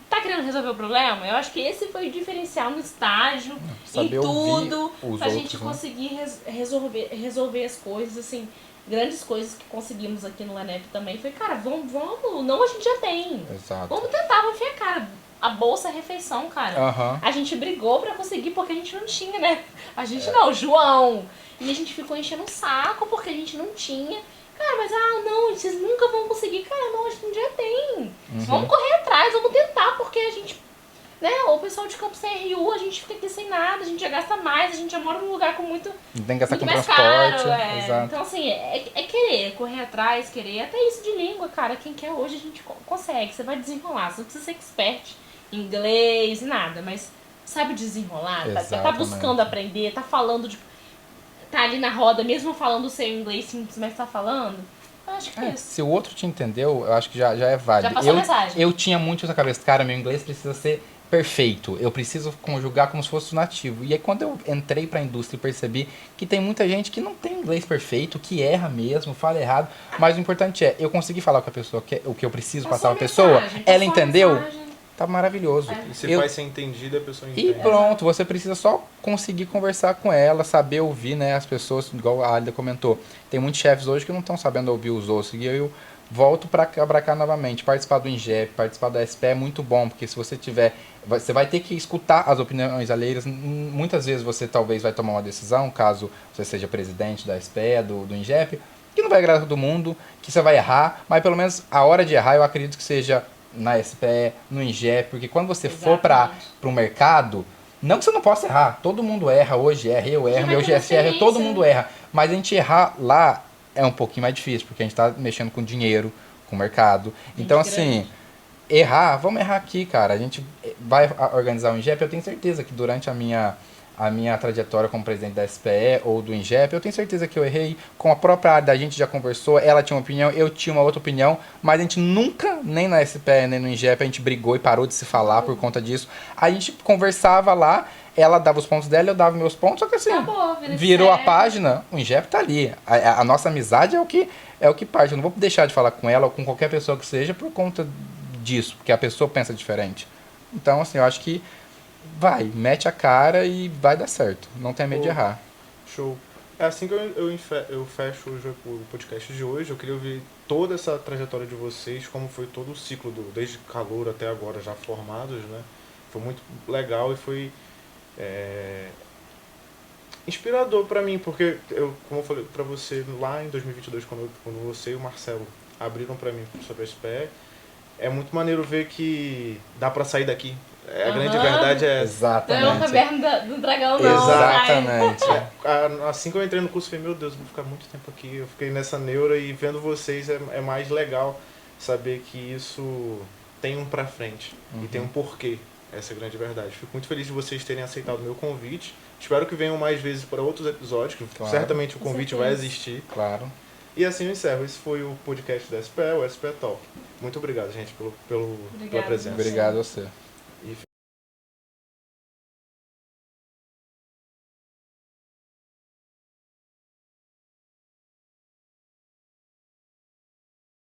S2: tá querendo resolver o problema? Eu acho que esse foi o diferencial no estágio, em tudo, pra gente conseguir resolver as coisas, assim. Grandes coisas que conseguimos aqui no Lanep também foi, cara, vamos, não, a gente já tem.
S3: Exato.
S2: Vamos tentar, vamos enfiar a cara. A bolsa refeição, cara. A gente brigou pra conseguir porque a gente não tinha, né? A gente não, João. E a gente ficou enchendo o saco porque a gente não tinha. Cara, mas não, vocês nunca vão conseguir. Cara, não, a gente já tem. Vamos correr atrás, vamos tentar, porque a gente, né, o pessoal de Campos CRU, a gente fica aqui sem nada, a gente já gasta mais, a gente já mora num lugar com muito
S3: tem que gastar com
S2: mais
S3: transporte.
S2: caro.
S3: Exato.
S2: Então, assim, é querer, correr atrás, querer. Até isso de língua, cara, quem quer hoje a gente consegue. Você vai desenrolar, você não precisa ser expert em inglês, nada, mas sabe desenrolar, tá buscando aprender, tá falando tá ali na roda, mesmo falando o seu inglês simples, mas tá falando. Eu acho que é isso.
S3: Se o outro te entendeu, eu acho que já é válido.
S2: Já passou a mensagem.
S3: Eu tinha muito na cabeça, cara, meu inglês precisa ser perfeito. Eu preciso conjugar como se fosse nativo. E aí quando eu entrei pra indústria e percebi que tem muita gente que não tem inglês perfeito, que erra mesmo, fala errado. Mas o importante é, eu consegui falar com a pessoa o que eu preciso passar pra pessoa. Ela entendeu? tá maravilhoso.
S1: E se
S3: Eu-
S1: vai ser entendido, a pessoa
S3: E
S1: entende.
S3: pronto, você precisa só conseguir conversar com ela, saber ouvir, né, as pessoas, igual a Alida comentou. Tem muitos chefes hoje que não estão sabendo ouvir os outros. E eu volto para cá novamente. Participar do INGEP, participar da SPE é muito bom, porque se você tiver... Você vai ter que escutar as opiniões alheias. Muitas vezes você talvez vai tomar uma decisão, caso você seja presidente da SPE, do INGEP, que não vai agradar todo mundo, que você vai errar, mas pelo menos a hora de errar eu acredito que seja na SPE, no INGEP, porque quando você for para o mercado, não que você não possa errar, todo mundo erra, hoje erra, eu erro, meu GF erra, todo mundo erra, mas a gente errar lá é um pouquinho mais difícil, porque a gente está mexendo com dinheiro, com mercado, então assim, errar, vamos errar aqui, cara, a gente vai organizar o INGEP, eu tenho certeza que durante a minha trajetória como presidente da SPE ou do INGEP, eu tenho certeza que eu errei. Com a própria área da gente já conversou, ela tinha uma opinião, eu tinha uma outra opinião, mas a gente nunca, nem na SPE, nem no INGEP, a gente brigou e parou de se falar por conta disso. A gente conversava lá, ela dava os pontos dela, eu dava meus pontos, só que assim,
S2: Acabou,
S3: virou a página, o INGEP tá ali. A nossa amizade é o que parte. Eu não vou deixar de falar com ela ou com qualquer pessoa que seja por conta disso, porque a pessoa pensa diferente. Então, assim, eu acho que vai, mete a cara e vai dar certo. Não tenha medo de errar.
S1: Show. É assim que eu fecho hoje o podcast de hoje. Eu queria ouvir toda essa trajetória de vocês, como foi todo o ciclo, desde calor até agora, já formados, né? Foi muito legal e foi inspirador pra mim, porque como eu falei pra você lá em 2022, quando você e o Marcelo abriram pra mim sobre a SPE, é muito maneiro ver que dá pra sair daqui. A grande verdade é essa.
S2: Não é uma
S3: Exatamente.
S2: caverna do dragão, não.
S3: Exatamente.
S1: Assim que eu entrei no curso, eu falei, meu Deus, eu vou ficar muito tempo aqui. Eu fiquei nessa neura e vendo vocês é mais legal saber que isso tem um pra frente e tem um porquê. Essa é a grande verdade. Fico muito feliz de vocês terem aceitado o meu convite. Espero que venham mais vezes para outros episódios, que
S3: Claro.
S1: certamente o convite vai existir.
S3: Claro.
S1: E assim eu encerro. Esse foi o podcast da SPE, o SPE Talk. Muito obrigado, gente, pela presença.
S3: Obrigado a você.